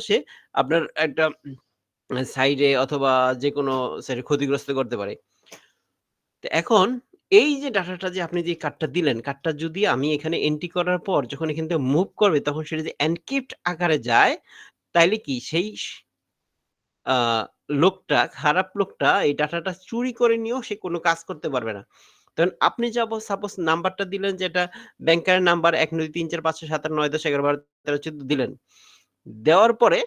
সে আপনার একটা সাইডে অথবা যেকোনো সাইডে ক্ষতিগ্রস্ত করতে পারে। তো এখন এই যে ডাটাটা যে আপনি যে কার্ডটা দিলেন, কার্ডটা যদি আমি এখানে এন্ট্রি করার পর যখন এখান থেকে মুভ করবে তখন সেটা যে এনক্রিপ্ট আকারে যায়, তাইলে কি সেই আ লোকটা, খারাপ লোকটা এই ডাটাটা চুরি করে নিয়েও সে কোনো কাজ করতে পারবে না। তখন আপনি সাপোজ নাম্বারটা দিলেন যে এটা ব্যাংকের নাম্বার ১, ২, ৩, ৪, ৫, ৬, ৭, ৮, ৯, ১০, ১১, ১২, ১৩, ১৪ দিলেন। দেওয়ার পরে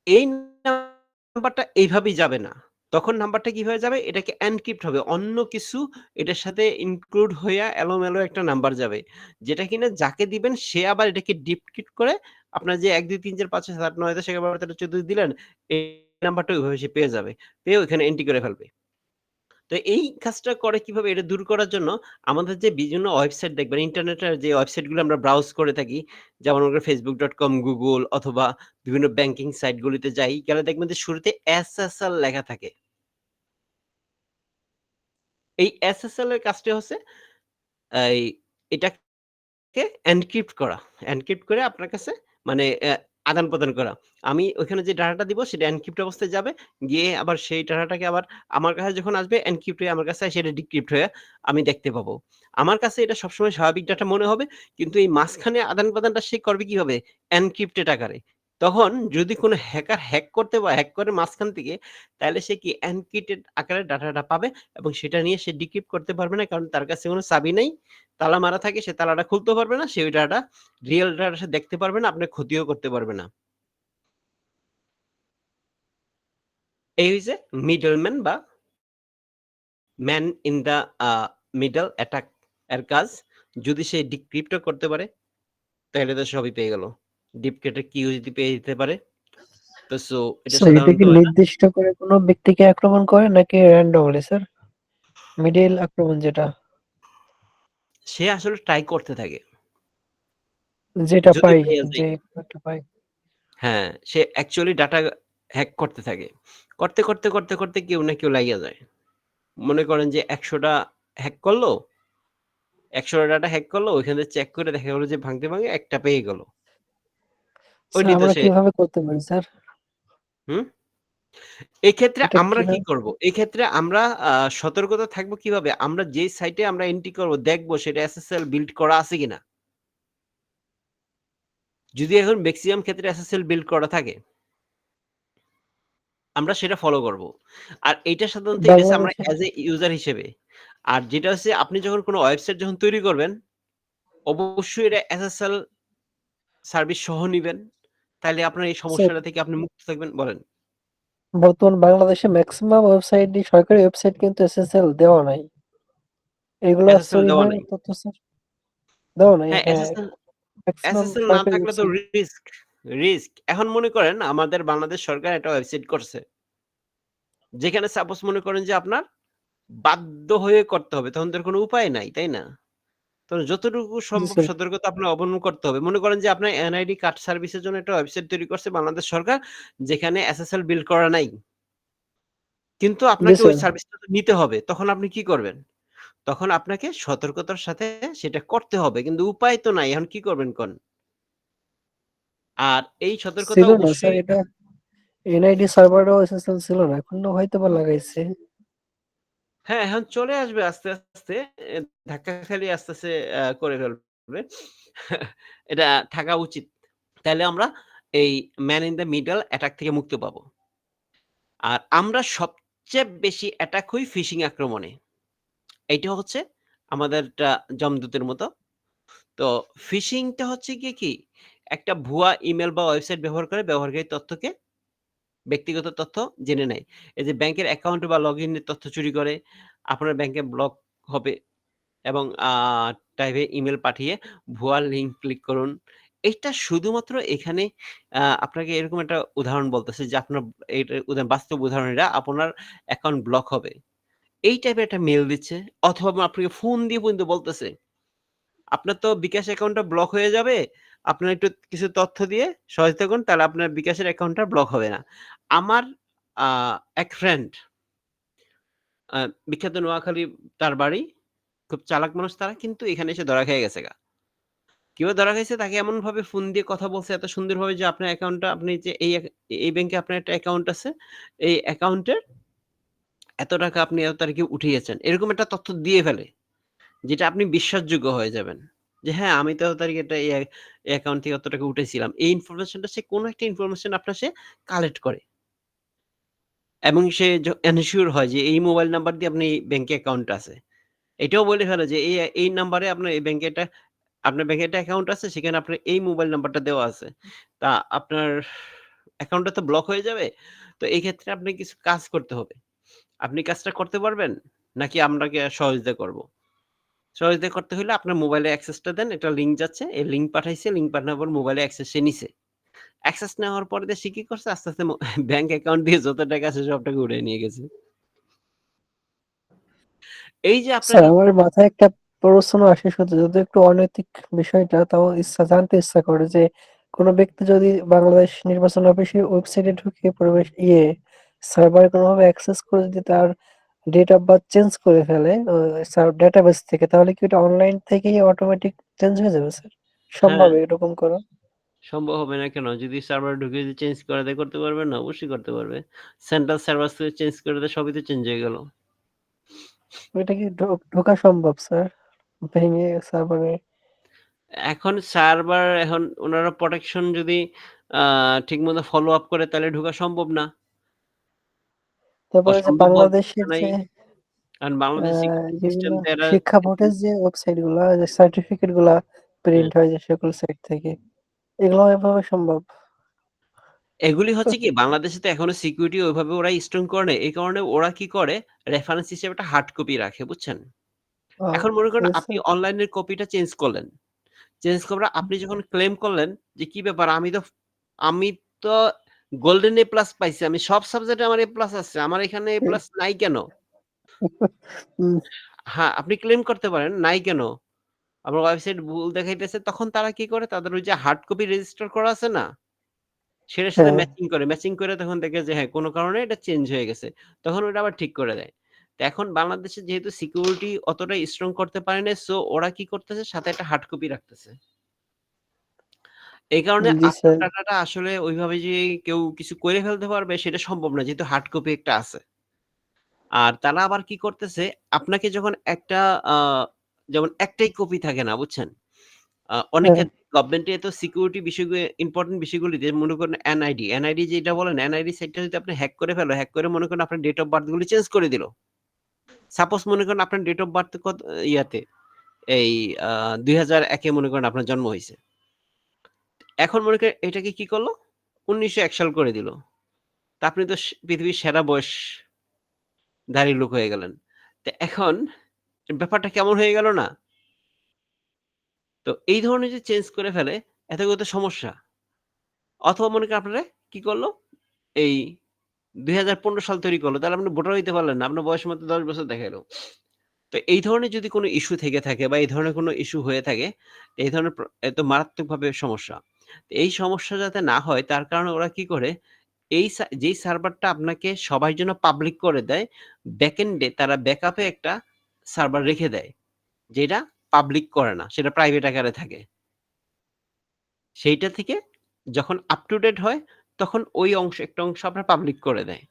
এই নাম্বারটা এইভাবেই যাবে না। তখন নাম্বারটা কিভাবে যাবে? এটাকে এনক্রিপ্ট হবে। অন্য কিছু এটার সাথে ইনক্লুড হইয়া এলোমেলো একটা নাম্বার যাবে। যেটা কিনা যাকে দিবেন সে আবার এটাকে ডিক্রিপ্ট করে আপনার যে ১, ২, ৩, ৪, ৫, ৬, ৭, ৮, ৯, ১০, ১১, ১২, ১৩, ১৪ দিলেন, এই নাম্বারটা ওইভাবে সে পেয়ে যাবে। পেয়ে ওখানে এন্ট্রি করে ফেলবে। তো এই কাজটা করে কিভাবে? এটা দূর করার জন্য আমাদের যে বিভিন্ন ওয়েবসাইট দেখবেন, ইন্টারনেটের যে ওয়েবসাইটগুলো আমরা ব্রাউজ করে থাকি, যেমন মনে করেন facebook.com, Google অথবা বিভিন্ন ব্যাংকিং সাইটগুলিতে যাই, গেলে দেখবেন যে শুরুতে SSL লেখা থাকে। এই SSL এর কাজটা হচ্ছে এই এটাকে এনক্রিপ্ট করা। এনক্রিপ্ট করে আপনার কাছে মানে আদান-প্রদান করা। আমি ওইখানে যে ডাটাটা দিব সেটা এনক্রিপ্ট অবস্থায় যাবে। গিয়ে আবার সেই ডাটাটাকে আবার আমার কাছে যখন আসবে এনক্রিপ্ট হয়ে আমার কাছে সেটা ডিক্রিপ্ট হয়ে আমি দেখতে পাবো। আমার কাছে এটা সবসময় স্বাভাবিক ডাটা মনে হবে। কিন্তু এই মাঝখানে আদান-প্রদানটা সে করবে কিভাবে? এনক্রিপ্টেড আকারে। তখন যদি কোনো হ্যাকার হ্যাক করতে বা হ্যাক করে মাঝখান থেকে, তাইলে সে কি এনক্রিপ্টেড আকারে ডাটাটা পাবে এবং সেটা নিয়ে সে ডিক্রিপ্ট করতে পারবে না। কারণ তার কাছে কোনো চাবি নাই। তালা মারা থাকে, সে তালাটা খুলতেও পারবে না। সে ওই ডাটা রিয়াল ডাটা সে দেখতে পারবে না, আপনার ক্ষতিও করতে পারবে না। এই হইছে মিডলম্যান বা man in the middle attack এর কাজ। যদি সে ডিক্রিপ্ট ও করতে পারে, তাইলে তো সবই পেয়ে গেল। ডিক্রিপ্টের কিও যদি পেয়ে যেতে পারে, তো এটা স্যার এটা সাধারণত কি নির্দিষ্ট করে কোনো ব্যক্তিকে আক্রমণ করে নাকি randomly স্যার? মিডল আক্রমণ যেটা, সে আসলে ট্রাই করতে থাকে। যেটা যদি পাই, পেয়ে যায়। যে একটা পাই। হ্যাঁ, সে অ্যাকচুয়ালি ডাটা হ্যাক করতে থাকে। করতে কেউ না কেউ লাইগা যায়। মনে করেন যে ১০০ টা হ্যাক করল, ১০০ টা ডাটা হ্যাক করল, ওইখান থেকে চেক করে দেখা গেল যে ভাঙতে একটা পেয়ে গেল। স্যার ওইটাই তো আমরা সে কিভাবে করতে পারি স্যার? হুম? এক্ষেত্রে এটা আমরা কি কিভাবে? করব? এক্ষেত্রে আমরা সতর্কতা থাকবো কিভাবে? আমরা যেই সাইটে আমরা এন্ট্রি করব দেখব সেটা SSL বিল্ড করা আছে কিনা। যদি এখন মেক্সিমাম ক্ষেত্রে SSL বিল্ড করা থাকে, আমরা সেটা ফলো করব। আর এইটা সাধারণত এটা হচ্ছে আমরা বাংলাদেশে এজ এ ইউজার হিসেবে। আর যেটা হচ্ছে আপনি যখন কোন ওয়েবসাইট যখন তৈরি করবেন, অবশ্যই এটা SSL সার্ভিস সহ নিবেন। তাইলে আপনার এই স্যার, সমস্যাটা থেকে আপনি মুক্ত থাকবেন। বলেন। বর্তমান বাংলাদেশে ম্যাক্সিমাম ওয়েবসাইটই, সরকারি ওয়েবসাইট কিন্তু SSL দেওয়া নাই। এগুলা SSL চুরি দেওয়া হয় না নাই। তথ্য স্যার? দেওয়া নাই, হ্যাঁ, হ্যাঁ। SSL ম্যাক্সিমাম SSL না সরকারি থাকলে তো ওয়েবসাইট। রিস্ক। এখন মনে করেন আমাদের বাংলাদেশ সরকার একটা ওয়েবসাইট করছে। যেখানে সাপোজ মনে করেন যে আপনার বাধ্য হয়ে করতে হবে। তখন তো আর কোনো উপায় নাই, তাই না? তো যতটুকু জি সম্ভব স্যার। সতর্কতা আপনার অবলম্বন করতে হবে। মনে করেন যে আপনার এনআইডি কার্ড সার্ভিসের জন্য একটা ওয়েবসাইট তৈরি করছে বাংলাদেশ সরকার, যেখানে SSL বিল্ড করা নাই। কিন্তু জি আপনাকে ওই স্যার। সার্ভিসটা তো নিতে হবে। তখন আপনি কি করবেন? তখন আপনাকে সতর্কতার সাথে সেটা করতে হবে। কিন্তু উপায় তো নাই। এখন কি করবেন কন? আর এই সতর্কতা ছিল না স্যার অবশ্যই এটা। NID সার্ভারও SSL ছিল না। এখন না হয়তোবা লাগাইছে। হ্যাঁ, এখন চলে আসবে আস্তে। এ ধাক্কা খালি আস্তে করে ফেলবে। এটা থাকা উচিত। তাইলে আমরা এই man in the middle attack থেকে মুক্তি পাবো। আর আমরা সবচেয়ে বেশি অ্যাটাক হই ফিশিং আক্রমণে। এইটা হচ্ছে আমাদেরটা যমদূতের মতো। তো ফিশিংটা হচ্ছে গিয়ে কি? একটা ভুয়া ইমেইল বা ওয়েবসাইট ব্যবহার করে ব্যবহারকারীর তথ্যকে ব্যক্তিগত তথ্য জেনে নেয়। এই যে ব্যাংকের অ্যাকাউন্ট বা লগইনের তথ্য চুরি করে, আপনার ব্যাংকে ব্লক হবে এবং টাইপে ইমেইল পাঠিয়ে ভুয়া লিঙ্ক ক্লিক করুন। এইটা শুধুমাত্র এখানে আপনাকে এরকম একটা উদাহরণ বলতেছে যে আপনার এইটা বাস্তব উদাহরণ এটা আপনার অ্যাকাউন্ট ব্লক হবে। এই টাইপের একটা মেইল দিচ্ছে অথবা আপনাকে ফোন দিয়ে পর্যন্ত বলতেছে, আপনার তো বিকাশ অ্যাকাউন্টটা ব্লক হয়ে যাবে। আপনার একটু কিছু তথ্য দিয়ে সহায়তা করুন, তাহলে আপনার বিকাশের অ্যাকাউন্টটা ব্লক হবে না। আমার আ এক ফ্রেন্ড আ বিখ্যাত নোয়াখালী তার বাড়ি। খুব চালাক মানুষ তারা কিন্তু এখানে এসে ধরা খেয়ে গেছে গা। কিভাবে ধরা খাইছে? তাকে এমনভাবে ফোন দিয়ে কথা বলছে এত সুন্দরভাবে যে আপনার অ্যাকাউন্টটা আপনি যে এই ব্যাংকে আপনার একটা অ্যাকাউন্ট আছে। এই অ্যাকাউন্টের এত টাকা আপনি এত তারিখে উঠিয়েছেন। এরকম একটা তথ্য দিয়ে ফেলে। যেটা আপনি বিশ্বাসযোগ্য হয়ে যাবেন। যে হ্যাঁ, আমি তো তারিখে এটা এই অ্যাকাউন্ট থেকে অত টাকা উঠাইছিলাম। এই ইনফরমেশনটা সে কোন একটা ইনফরমেশন আপনার সে কালেক্ট করে। এবং সে এনশিওর হয় যে এই মোবাইল নাম্বার দিয়ে আপনি এই ব্যাংকে অ্যাকাউন্ট আছে। এটাও বলে ফেলে যে এই নাম্বারে আপনার এই ব্যাংকে একটা আপনার ব্যাংকে একটা অ্যাকাউন্ট আছে সেখানে আপনার এই মোবাইল নাম্বারটা দেওয়া আছে। তা আপনার অ্যাকাউন্টটা তো ব্লক হয়ে যাবে। তো এই ক্ষেত্রে আপনি কিছু কাজ করতে হবে। আপনি কাজটা করতে পারবেন? নাকি আপনাকে সহযোগিতা করব? সহযোগিতা করতে হইলে আপনার মোবাইলে অ্যাক্সেসটা দেন। একটা লিঙ্ক যাচ্ছে। এই লিঙ্ক পাঠাইছে। লিঙ্ক পাঠানোর পর মোবাইলে অ্যাক্সেস সে নিছে। অ্যাক্সেস নেওয়ার পরে দিয়ে সে কি করছে? আস্তে, আস্তে ব্যাংক অ্যাকাউন্ট দিয়ে যত টাকা আছে সব টাকা উঠায় নিয়ে গেছে। এই যে আপনার স্যার আমার মাথায় একটা প্রশ্ন আসে শুধু যদি একটু অনৈতিক বিষয়টা তাও জানতে ইচ্ছা করে যে কোন ব্যক্তি যদি বাংলাদেশ নির্বাচন অফিসের ওয়েবসাইটে ঢুকে সার্ভারে কোনোভাবে অ্যাক্সেস করে যদি তার ডেট অফ বার্থ চেঞ্জ করে ফেলে ডেটাবেস থেকে তাহলে কি ওটা অনলাইন থেকেই অটোমেটিক চেঞ্জ হয়ে যাবে স্যার? হ্যাঁ, সম্ভব এরকম করা? সম্ভব হবে না কেন? যদি সার্ভারে ঢুকে যদি চেঞ্জ করে দেয় করতে পারবে না? অবশ্যই করতে পারবে। সেন্ট্রাল সার্ভার থেকে চেঞ্জ করে দেয় সবই তো চেঞ্জ হয়ে গেল। ওইটা কি ঢোকা সম্ভব স্যার? ভেঙে সার্ভারে এখন উনারা প্রোটেকশন যদি আ ঠিকমতো ফলো আপ করে তাহলে ঢোকা সম্ভব না। তারপরে যে অসম্ভব বলতে কিছু বাংলাদেশের নাই। যে কারণ আ বাংলাদেশ সিকিউরিটি সিস্টেম বিভিন্ন তো এরা শিক্ষা বোর্ডের যে ওয়েবসাইট গুলা যে সার্টিফিকেট গুলা হ্যাঁ। প্রিন্ট হয় যে সকল সাইট থেকে এগুলো এভাবে সম্ভব? এগুলি হচ্ছে কি বাংলাদেশে তো এখনো সিকিউরিটি ওইভাবে ওরা স্ট্রং করে নাই। এই কারণে ওরা কি করে রেফারেন্স হিসেবে একটা হার্ড কপি রাখে, বুঝছেন? ও এখন মনে ঠিক করেন আছে। আপনি অনলাইনের কপিটা চেঞ্জ করলেন। চেঞ্জ করার আপনি যখন ক্লেম করলেন যে, "কি ব্যাপার? আমি তো গোল্ডেন এ প্লাস পাইছি। আমি সব সাবজেক্টে আমার এ প্লাস আছে। আমার এখানে এ প্লাস নাই কেন?" হুম, হ্যাঁ, আপনি ক্লেম করতে পারেন, "নাই কেন? আমার ওয়েবসাইট ভুল দেখাইতেছে।" তখন তারা কি করে? তাদের ওই যে হার্ড কপি রেজিস্টার করা আছে না? সেটার সাথে হ্যাঁ, ম্যাচিং করে। ম্যাচিং করে তখন দেখে যে হ্যাঁ, কোন কারণে এটা চেঞ্জ হয়ে গেছে। তখন ওটা আবার ঠিক করে দেয়। তো এখন বাংলাদেশে যেহেতু সিকিউরিটি অতটা স্ট্রং করতে পারে নাই, সো ওরা কি করতেছে? সাথে একটা হার্ড কপি রাখতেছে। এই কারণে জি আপনার স্যার। ডাটাটা আসলে ওইভাবে যে কেউ কিছু করে ফেলতে পারবে সেটা সম্ভব না। যেহেতু হার্ড কপি একটা আছে। আর তারা আবার কি করতেছে? আপনাকে যখন একটা আ যেমন একটাই কপি থাকে না, বুঝছেন? অনেক হ্যাঁ, ক্ষেত্রে গভর্নমেন্ট এত সিকিউরিটি বিষয়গুলো ইম্পোর্টেন্ট বিষয়গুলিতে মনে করেন এনআইডি। এনআইডি যেটা বলেন এনআইডি সেটটা যদি আপনি হ্যাক করে ফেলো, হ্যাক করে মনে করেন আপনার ডেট অফ বার্থ গুলি চেঞ্জ করে দিল। সাপোজ মনে করেন আপনার ডেট অফ বার্থ ইয়াতে এই আ ২০০১ এ মনে করেন আপনার জন্ম হইছে। এখন মনে করেন এটাকে কি করল? ১৯০১ সাল করে দিল। তা আপনি তো পৃথিবীর সেরা বয়সধারী লোক হয়ে গেলেন। তো এখন ব্যাপারটা কেমন হয়ে গেল না? তো এই ধরনের যে চেঞ্জ করে ফেলে, এতগুলো তো সমস্যা। অথবা মনে করেন আপনারে কি করল? এই ২০১৫ সাল তৈরি করল। তাহলে আপনি ভোটার হইতে পারলেন না। আপনার বয়স মাত্র ১০ বছর দেখাইল। তো এই ধরনের যদি কোন ইস্যু থেকে থাকে বা এই ধরনের কোন ইস্যু হয়ে থাকে, এই ধরনের এ তো মারাত্মকভাবে সমস্যা। তো এই সমস্যা যাতে না হয় তার কারণে ওরা কি করে? যেই সার্ভারটা আপনাকে সবার জন্য পাবলিক করে দেয়, ব্যাকএন্ডে তারা ব্যাকআপে একটা সার্ভার রেখে দেয়। যেটা পাবলিক করে না। সেটা প্রাইভেট আকারে থাকে। সেইটা থেকে যখন আপ টু ডেট হয়, তখন ওই একটা অংশ আপনার পাবলিক করে দেয়।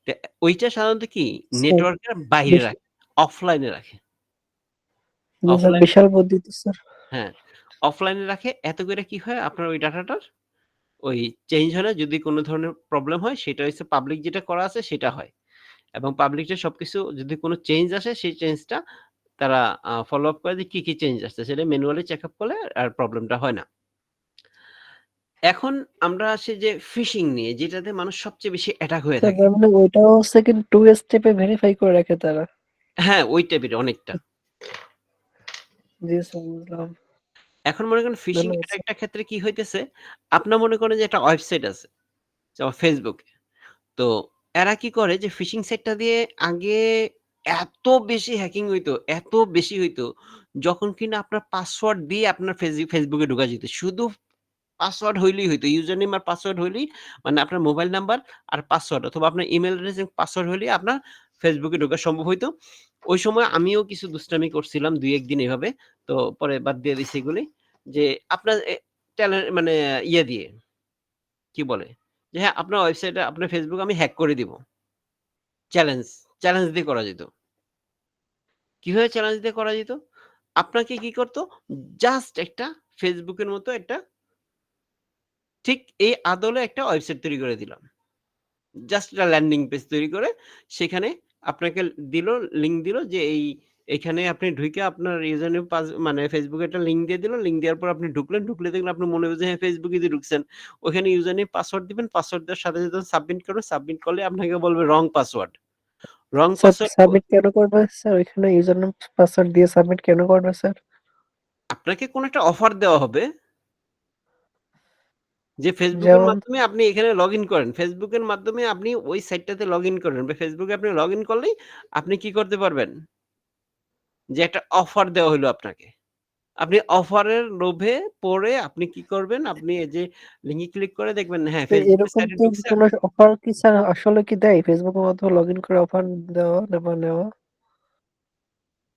তে ওইটা সাধারণত কি স্যার নেটওয়ার্কের বাইরে বিশ রাখে, অফলাইনে রাখে। জি স্যার অফলাইন বিশাল বুদ্ধি তো স্যার। হ্যাঁ, অফলাইনে রাখে। এতে করে কি হয় আপনার ওই ডাটাটার ওই চেঞ্জ হয় না। যদি কোন ধরনের প্রবলেম হয় সেটা হচ্ছে পাবলিক যেটা করা আছে সেটা হয়। এবং পাবলিকটা সবকিছু যদি কোন চেঞ্জ আসে সেই চেঞ্জটা তারা ফলো আপ করে যে কি, কি চেঞ্জ আসছে সেটা ম্যানুয়ালি চেক আপ করলে আর প্রবলেমটা হয় না। এখন আমরা আসি যে ফিশিং নিয়ে যেটাতে মানুষ সবচেয়ে বেশি অ্যাটাক হয়ে স্যার থাকে। তার মানে ওইটাও হচ্ছে কিন্তু 2 স্টেপে ভেরিফাই করে রাখে তারা। হ্যাঁ, ওই টাইপের অনেকটা। জি স্যার বুঝলাম। এখন মনে করেন ফিশিং ধন্যবাদ অ্যাটাক স্যার। টার ক্ষেত্রে কি হইতেছে, আপনার মনে করেন যে একটা ওয়েবসাইট আছে, যেমন Facebook এ। তো এরা কি করে যে ফিশিং সাইটটা দিয়ে আগে এত বেশি হ্যাকিং হইতো, এত বেশি হইতো, যখন কিনা আপনার পাসওয়ার্ড দিয়ে আপনার Facebook এ ঢোকা যেত। শুধু পাসওয়ার্ড হইলেই হইতো। ইউজার নেম আর পাসওয়ার্ড হইলেই মানে আপনার মোবাইল নাম্বার আর পাসওয়ার্ড অথবা আপনার ইমেইল অ্যাড্রেস এবং পাসওয়ার্ড হইলেই আপনার Facebook এ ঢোকা সম্ভব হইতো। ওই সময় আমিও কিছু দুষ্টামি করছিলাম ২-১ দিন এভাবে। তো পরে বাদ দিয়ে দিছি এগুলি। যে আপনার মানে ইয়ে দিয়ে, কি বলে? যে হ্যাঁ, আপনার ওয়েবসাইটে আপনার Facebook আমি হ্যাক করে দিব। চ্যালেঞ্জ, চ্যালেঞ্জ দিয়ে করা যেত। কিভাবে চ্যালেঞ্জ দিয়ে করা যেত? আপনাকে কি করত? জাস্ট একটা Facebook এর মতো একটা ঠিক এই আদলে একটা ওয়েবসাইট তৈরি করে দিলাম। জাস্ট একটা ল্যান্ডিং পেজ তৈরি করে সেখানে আপনাকে দিল, লিঙ্ক দিল যে এখানে আপনি ঢুইকে আপনার ইউজার নেম মানে Facebook এ একটা লিঙ্ক দিয়ে দিল। লিঙ্ক দেওয়ার পর আপনি ঢুকলেন, ঢুকলে দেখলেন আপনার মনে হবে যে হ্যাঁ, Facebook এ দিয়ে ঢুকছেন। ওখানে ইউজার নেম পাসওয়ার্ড দিবেন। পাসওয়ার্ড দেওয়ার সাথে, সাথে সাবমিট করবেন। সাবমিট করলে আপনাকে বলবে wrong password. Wrong sir password submit কেন করবে স্যার? ওইখানে ইউজার নেম পাসওয়ার্ড দিয়ে সাবমিট কেন করবে স্যার? আপনাকে কোনো একটা অফার দেওয়া হবে যে Facebook এর যেমন মাধ্যমে আপনি এখানে লগইন করেন। Facebook এর মাধ্যমে আপনি ওই সাইটটাতে লগইন করেন বা Facebook এ আপনি লগইন করলেই আপনি কি করতে পারবেন? যে একটা অফার দেওয়া হইলো আপনাকে। আপনি অফারের লোভে পড়ে আপনি কি করবেন? আপনি এই যে লিঙ্কে ক্লিক করে দেখবেন হ্যাঁ, তো Facebook এর এরকম সাইটে তো ঢুকছে। কোনো অফার কি স্যার আসলে কি দেয়? Facebook এর মাধ্যমে লগইন করে অফার দেওয়া বা নেওয়া?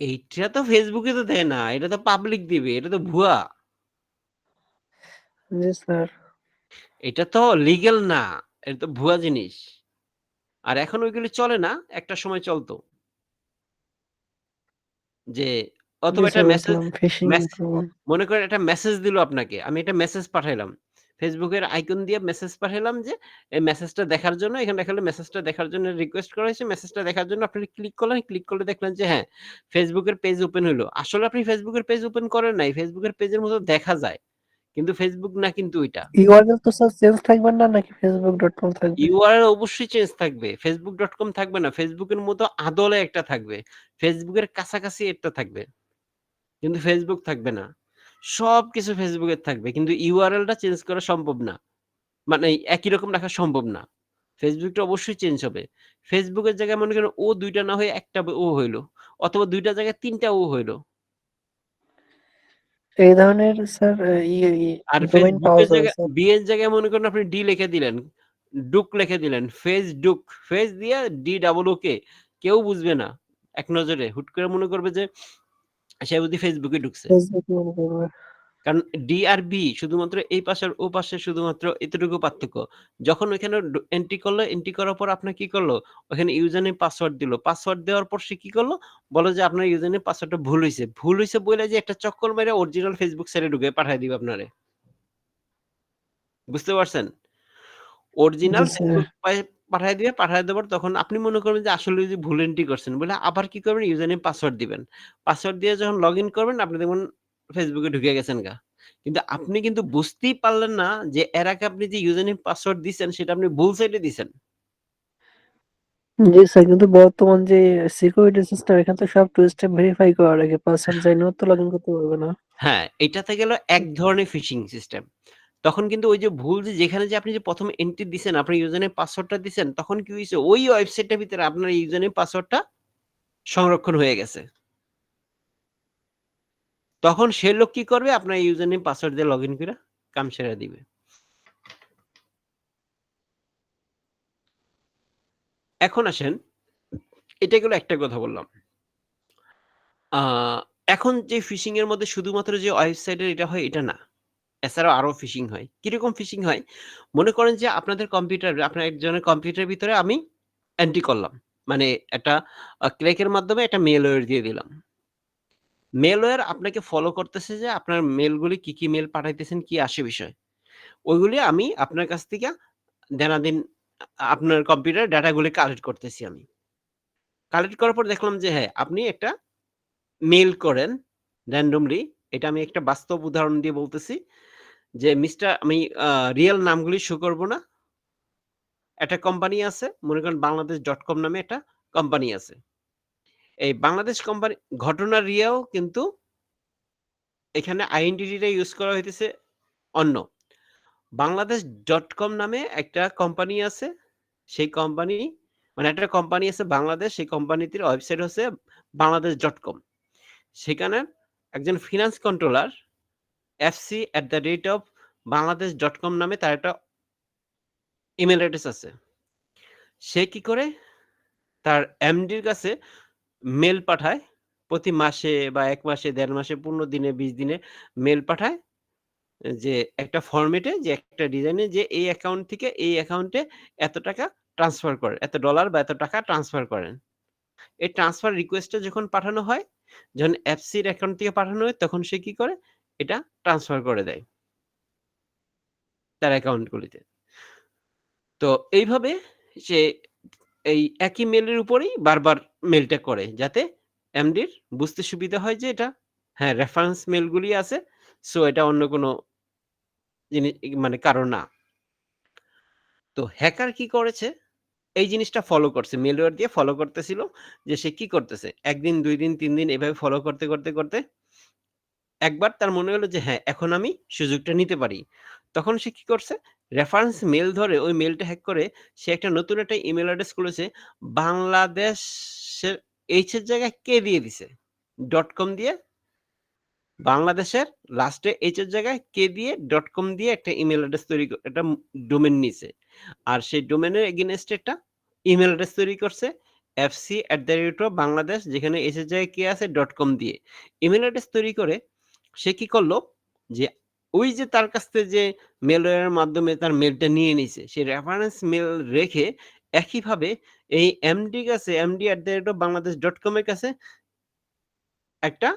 এইটা তো Facebook এ তো দেয় না। এটা তো পাবলিক দিবে। এটা তো ভুয়া। জি স্যার। এটা তো লিগ্যাল না। এটা তো ভুয়া জিনিস। আর এখন ওইগুলি চলে না। একটা সময় চলত। যে জি অথবা একটা স্যার মেসেজ বুঝলাম। Phishing mess problem. মনে করেন একটা মেসেজ দিল আপনাকে। আমি একটা মেসেজ পাঠাইলাম। Facebook এর আইকন দিয়ে মেসেজ পাঠাইলাম যে এই মেসেজটা দেখার জন্য এখানে দেখালো মেসেজটা দেখার জন্য রিকোয়েস্ট করা হয়েছে। মেসেজটা দেখার জন্য আপনি ক্লিক করলেন। ক্লিক করলে দেখলেন যে হ্যাঁ, Facebook এর পেজ ওপেন হইলো। আসলে আপনি Facebook এর পেজ ওপেন করেন নাই। Facebook এর পেজের মতো দেখা যায়। কিন্তু Facebook না কিন্তু ওইটা। ইউআরএল তো স্যার চেঞ্জ থাকবে না নাকি facebook.com থাকবে? URL অবশ্যই চেঞ্জ থাকবে। facebook.com থাকবে না। Facebook এর মতো আদলে একটা থাকবে। Facebook এর কাছাকাছি একটা থাকবে। কিন্তু Facebook থাকবে না। সবকিছু Facebook এর থাকবে। কিন্তু URL টা চেঞ্জ করা সম্ভব না। মানে একই রকম রাখা সম্ভব না। Facebook টা অবশ্যই চেঞ্জ হবে। Facebook এর জায়গায় মনে করেন ও ২ টা না হয়ে ১ টা ও হইল। অথবা ২ টা জায়গায় ৩ টা ও হইল। এই ধরনের স্যার আর ডোমেইন Facebook পাওয়া এর যাবে জায়গায় স্যার। ডি এর জায়গায় মনে করেন আপনি ডি লিখে দিলেন। ডুক লিখে দিলেন। ফেসডুক। ফেস দিয়া ডি ডাবল ও কে। কেউ বুঝবে না। এক নজরে হুট করে মনে করবে যে সে বুঝি Facebook এ ঢুকছে। ফেসবুক মনে করবে। কারণ ডি আর বি শুধুমাত্র এই পাশে আর ও পাশে শুধুমাত্র এতটুকু পার্থক্য। যখন ওইখানে এন্ট্রি করলো, এন্ট্রি করার পর আপনার কি করলো? ওখানে ইউজার নেম পাসওয়ার্ড দিল। পাসওয়ার্ড দেওয়ার পর সে কি করলো? বলল যে আপনার ইউজার নেম পাসওয়ার্ডটা ভুল হইছে। ভুল হইছে বইলা যে একটা চক্কর মাইরা অরিজিনাল Facebook সাইটে ঢুকায় পাঠায় দিবে আপনারে। বুঝতে পারছেন? অরিজিনাল জি স্যার। Facebook পাঠায় দিবে। পাঠায় দেওয়ার পর তখন আপনি মনে করবেন যে আসলে ওই যে ভুল এন্ট্রি করছেন বলে আবার কি করবেন? ইউজার নেম পাসওয়ার্ড দিবেন। পাসওয়ার্ড দিয়ে যখন লগইন করবেন আপনি দেখবেন Facebook এ ঢুকে গেছেন গা। কিন্তু আপনি কিন্তু বুঝতেই পারলেন না যে এর আগে আপনি যে ইউজার নেম পাসওয়ার্ড দিছেন সেটা আপনি ভুল সাইটে দিছেন। জি স্যার, কিন্তু বর্তমান যে সিকিউরিটি সিস্টেম এখানে তো সব টু স্টেপ ভেরিফাই করার আগে পাসওয়ার্ড চাইলেও তো লগইন করতে পারবে না। হ্যাঁ, এটাতে গেল এক ধরনের ফিশিং সিস্টেম। তখন কিন্তু ওই যে ভুল যেখানে যে আপনি যে ১ম এন্ট্রি দিছেন, আপনার ইউজার নেম পাসওয়ার্ডটা দিছেন, তখন কি হইছে? ওই ওয়েবসাইটটার ভিতরে আপনার ইউজার নেম পাসওয়ার্ডটা সংরক্ষণ হয়ে গেছে। তখন সে লোক কি করবে? আপনার ইউজার নেম পাসওয়ার্ড দিয়ে লগইন কইরা কাম সেরে দিবে। এখন আসেন, এটা গেল একটা কথা বললাম। আ এখন যে ফিশিং এর মধ্যে শুধুমাত্র যে ওয়েবসাইটের এটা হয় এটা না। এছাড়াও আরো ফিশিং হয়। কিরকম ফিশিং হয়? মনে করেন যে আপনাদের কম্পিউটার আপনার একজনের কম্পিউটারের ভিতরে আমি এন্ট্রি করলাম। মানে একটা ক্লিকের মাধ্যমে একটা মেলওয়্যার দিয়ে দিলাম। মেলওয়্যার আপনাকে ফলো করতেছে যে আপনার মেইলগুলি কি, কি মেইল পাঠাইতেছেন, কি আসে বিষয়। ওইগুলি আমি আপনার কাছ থেকে দেনাদিন আপনার কম্পিউটারে ডাটাগুলি কালেক্ট করতেছি আমি। কালেক্ট করার পর দেখলাম যে হ্যাঁ, আপনি একটা মেইল করেন randomly। এটা আমি একটা বাস্তব উদাহরণ দিয়ে বলতেছি। যে আমি আ রিয়াল নামগুলি শো করব না। একটা কোম্পানি আছে, মনে করেন বাংলাদেশ.com নামে একটা কোম্পানি আছে। এই বাংলাদেশ কোম্পানি ঘটনা রিয়াও কিন্তু এখানে আইডেন্টিটিটা ইউস করা হইতেছে অন্য। বাংলাদেশ.com নামে একটা কোম্পানি আছে। সেই কোম্পানি মানে একটা কোম্পানি আছে বাংলাদেশ, সেই কোম্পানিটির ওয়েবসাইট হচ্ছে বাংলাদেশ.com। সেখানে একজন ফিন্যান্স কন্ট্রোলার fc@bangladesh.com নামে তার একটা ইমেইল অ্যাড্রেস আছে। সে কি করে? তার এমডির কাছে মেল পাঠায়। প্রতি মাসে বা ১ মাসে, ১.৫ মাসে, ১৫ দিনে, ২০ দিনে মেল পাঠায় যে একটা ফরমেটে যে একটা ডিজাইনে যে এই অ্যাকাউন্ট থেকে এই অ্যাকাউন্টে এত টাকা ট্রান্সফার করেন। এত ডলার বা এত টাকা ট্রান্সফার করেন। এই ট্রান্সফার রিকোয়েস্টটা যখন পাঠানো হয়, যখন এফসির অ্যাকাউন্ট থেকে পাঠানো হয় তখন সে কি করে? এটা ট্রান্সফার করে দেয় তার অ্যাকাউন্টগুলিতে। তো এইভাবে সে এই একই মেইলের উপরেই বারবার মেইলটা করে। যাতে এমডির বুঝতে সুবিধা হয় যে এটা হ্যাঁ, রেফারেন্স মেইলগুলি আছে। সো এটা অন্য কোনো মানে কারো না। তো হ্যাকার কি করেছে? এই জিনিসটা ফলো করছে। মেলওয়্যার দিয়ে ফলো করতেছিল যে সে কি করতেছে। ১ দিন, ২ দিন, ৩ দিন এভাবে ফলো করতে একবার তার মনে হলো যে হ্যাঁ, এখন আমি সুযোগটা নিতে পারি। তখন সে কি করছে? রেফারেন্স মেইল ধরে ওই মেইলটা হ্যাক করে সে একটা নতুন একটা ইমেইল অ্যাড্রেস খুলেছে। বাংলাদেশের এইচ এর জায়গায় কে দিয়ে দিছে। .com দিয়ে বাংলাদেশের লাস্টে এইচ এর জায়গায় কে দিয়ে .com দিয়ে একটা ইমেইল অ্যাড্রেস তৈরি একটা ডোমেইন নিছে। আর সেই ডোমেইনের এগেইনস্ট এ একটা ইমেইল অ্যাড্রেস তৈরি করছে fc@bangladesh যেখানে এইচ এর জায়গায় কে আছে .com দিয়ে। ইমেইল অ্যাড্রেস তৈরি করে সে কি করলো? যে ওই যে তার কাছ থেকে যে মেলওয়্যারের মাধ্যমে তার মেইলটা নিয়ে নিছে, সে রেফারেন্স মেইল রেখে একইভাবে এই এমডি কাছে md@bangladesh.com এর কাছে একটা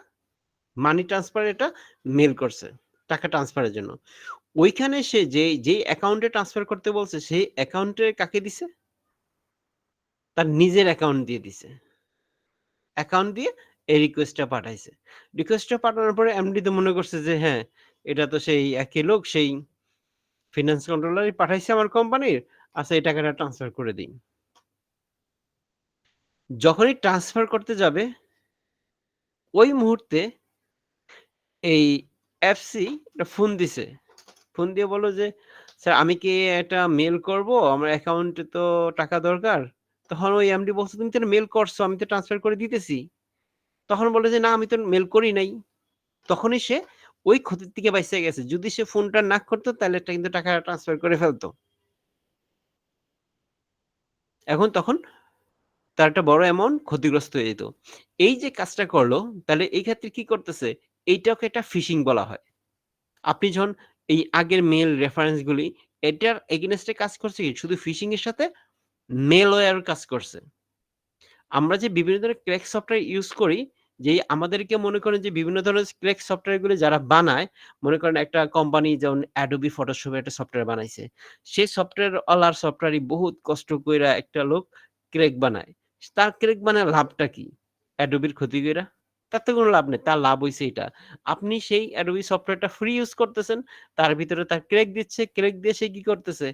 মানি ট্রান্সফার এটা মেইল করছে, টাকা ট্রান্সফারের জন্য। ওইখানে সে যেই অ্যাকাউন্টে ট্রান্সফার করতে বলছে, সেই অ্যাকাউন্টে কাকে দিছে? তার নিজের অ্যাকাউন্ট দিয়ে দিছে। অ্যাকাউন্ট দিয়ে এই রিকোয়েস্টটা পাঠাইছে। রিকোয়েস্টটা পাঠানোর পরে এমডি তো মনে করছে যে হ্যাঁ, এটা তো সেই একই লোক, সেই ফিন্যান্স কন্ট্রোলারই পাঠাইছে আমার কোম্পানির। আচ্ছা এই টাকাটা ট্রান্সফার করে দেই। যখনই ট্রান্সফার করতে যাবে, ওই মুহূর্তে এই এফসি একটা ফোন দিছে। ফোন দিয়ে বলল যে, "স্যার আমি কি একটা মেইল করব? আমার অ্যাকাউন্টে তো টাকা দরকার।" তখন ওই এমডি বলছে, "তুমি তো মেইল করছো, আমি তো ট্রান্সফার করে দিতেছি।" তখন বলে যে, "না আমি তো মেইল করি নাই।" তখনই সে ওই ক্ষতির থেকে বাইচা গেছে। যদি সে ফোনটা না করতো তাহলে কিন্তু টাকা ট্রান্সফার করে ফেলত। তখন তার একটা বড় অ্যামাউন্ট ক্ষতিগ্রস্ত হয়ে যেত। এই যে কাজটা করলো, তাহলে এই ক্ষেত্রে কি করতেছে? এইটাকে একটা ফিশিং বলা হয়। আপনি যখন এই আগের মেইল রেফারেন্স গুলি এটার এগেইনস্ট এ কাজ করছে কি? শুধু ফিশিং এর সাথে মেলওয়্যার কাজ করছে। আমরা যে বিভিন্ন ধরনের ক্র্যাক সফটওয়্যার ইউজ করি, যেই আমাদেরকে মনে করেন যে বিভিন্ন ধরনের ক্র্যাক সফটওয়্যার গুলো যারা বানায়, মনে করেন একটা কোম্পানি যেমন Adobe Photoshop এর একটা সফটওয়্যার বানাইছে। সেই সফটওয়্যার ওয়ালার সফটওয়্যারই বহুত কষ্ট কইরা একটা লোক ক্র্যাক বানায়। তার ক্র্যাক বানায় লাভটা কি? Adobe র ক্ষতি কইরা? তার তো কোনো লাভ নেই। তার লাভ হইছে এইটা। আপনি সেই Adobe সফটওয়্যারটা ফ্রি ইউজ করতেছেন। তার ভিতরে তার ক্র্যাক দিচ্ছে। ক্র্যাক দিয়ে সে কি করতেছে?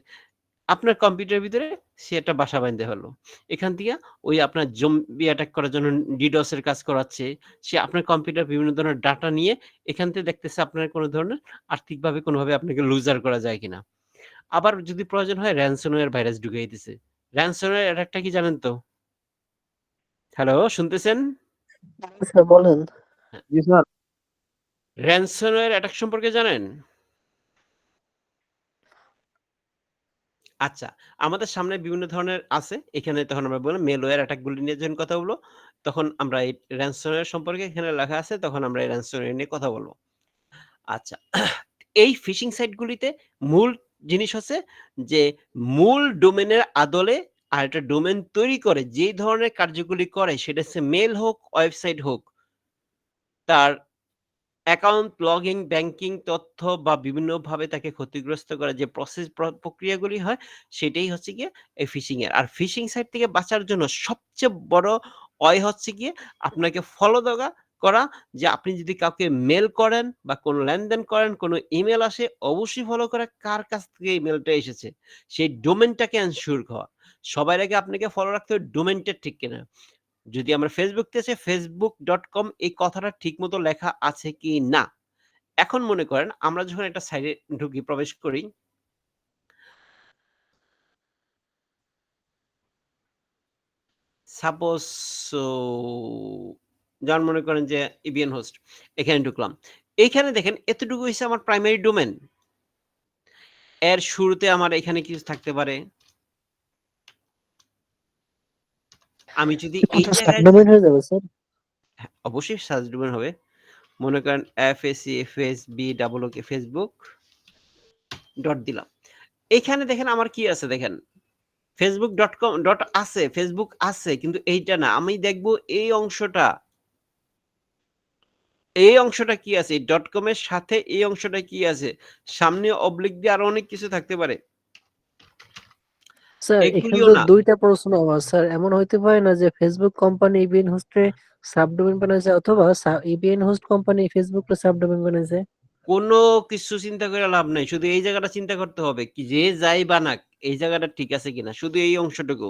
আপনার কম্পিউটারের ভিতরে সে একটা বাসা বাইন্ধা ফেললো। এখান থেকে ওই আপনার জম্বি অ্যাটাক করার জন্য DDoS এর কাজ করাচ্ছে। সে আপনার কম্পিউটার বিভিন্ন ধরনের ডাটা নিয়ে এখান থেকে দেখতেছে আপনার কোন ধরনের আর্থিকভাবে কোনভাবে আপনাকে লুজার করা যায় কিনা। আবার যদি প্রয়োজন হয় ransomware ভাইরাস ঢুকাই দিছে। ransomware অ্যাটাকটা কি জানেন তো? হ্যালো শুনতেছেন? স্যার বলেন। হ্যাঁ। জি স্যার। ransomware অ্যাটাক সম্পর্কে জানেন? আচ্ছা, আমাদের সামনে বিভিন্ন ধরনের আছে। এখানে তখন আমরা বললাম মেলওয়্যার অ্যাটাক গুলি নিয়ে যখন কথা বলব, তখন আমরা এই ransomware সম্পর্কে এখানে লেখা আছে, তখন আমরা এই ransomware নিয়ে কথা বলব। আচ্ছা, এই ফিশিং সাইট গুলিতে মূল জিনিস হচ্ছে যে মূল ডোমেইনের আদলে আরেকটা ডোমেইন তৈরি করে যেই ধরনের কার্যগুলি করে সেটা হচ্ছে মেইল হোক, ওয়েবসাইট হোক, তার অ্যাকাউন্ট লগইন, ব্যাংকিং তথ্য বা বিভিন্নভাবে তাকে ক্ষতিগ্রস্ত করার যে প্রসেস প্রক্রিয়াগুলি হয়, সেটাই হচ্ছে গিয়ে এই ফিশিং এর। আর ফিশিং সাইট থেকে বাঁচার জন্য সবচেয়ে বড় হচ্ছে গিয়ে আপনাকে ফলো করা যে আপনি যদি কাউকে মেইল করেন বা কোনো লেনদেন করেন, কোনো ইমেইল আসে অবশ্যই ফলো করা কার কাছ থেকে ইমেইলটা এসেছে। সেই ডোমেইনটাকে এনশিওর হওয়া। সবার আগে আপনাকে ফলো রাখতে হবে ডোমেইনটা ঠিক কিনা। যদি আমরা Facebook তে আছে facebook.com এই কথাটা ঠিকমতো লেখা আছে কি না? এখন মনে করেন আমরা যখন একটা সাইটে ঢুকি, প্রবেশ করি সাপোজ সো যেমন মনে করেন যে ইবিএন হোস্ট এখানে ঢুকলাম। এইখানে দেখেন এতটুকু হইছে আমার প্রাইমারি ডোমেইন। এর শুরুতে আমার এখানে কিছু থাকতে পারে। আমি যদি এটা এই তো জায়গায় সাবডোমেইন হয়ে যাবে স্যার। হ্যাঁ, অবশ্যই সার্চ ডোমেইন হবে। মনে করেন FACFSB ফেসবুক ডট দিলাম। এখানে দেখেন আমার কি আছে দেখেন। facebook.com ডট আছে, ফেসবুক আছে কিন্তু এইটা না। আমি দেখব এই অংশটা। এই অংশটা কি আছে? এই ডট কম এর সাথে এই অংশটা কি আছে? সামনে অবলিক দিয়ে আরো অনেক কিছু থাকতে পারে। স্যার এখানে এগুলিও তো না। ২ টা প্রশ্ন আমার স্যার। এমন হইতে পারে না যে ফেসবুক কোম্পানি ইবিএন হোস্টে সাবডোমেইন বানাইছে অথবা ইবিএন হোস্ট কোম্পানি ফেসবুকে সাবডোমেইন বানাইছে? কোনো কিছু চিন্তা করে লাভ নাই। শুধু এই জায়গাটা চিন্তা করতে হবে কি যে যাই বানাক এই জায়গাটা ঠিক আছে কিনা। শুধু এই অংশটুকু।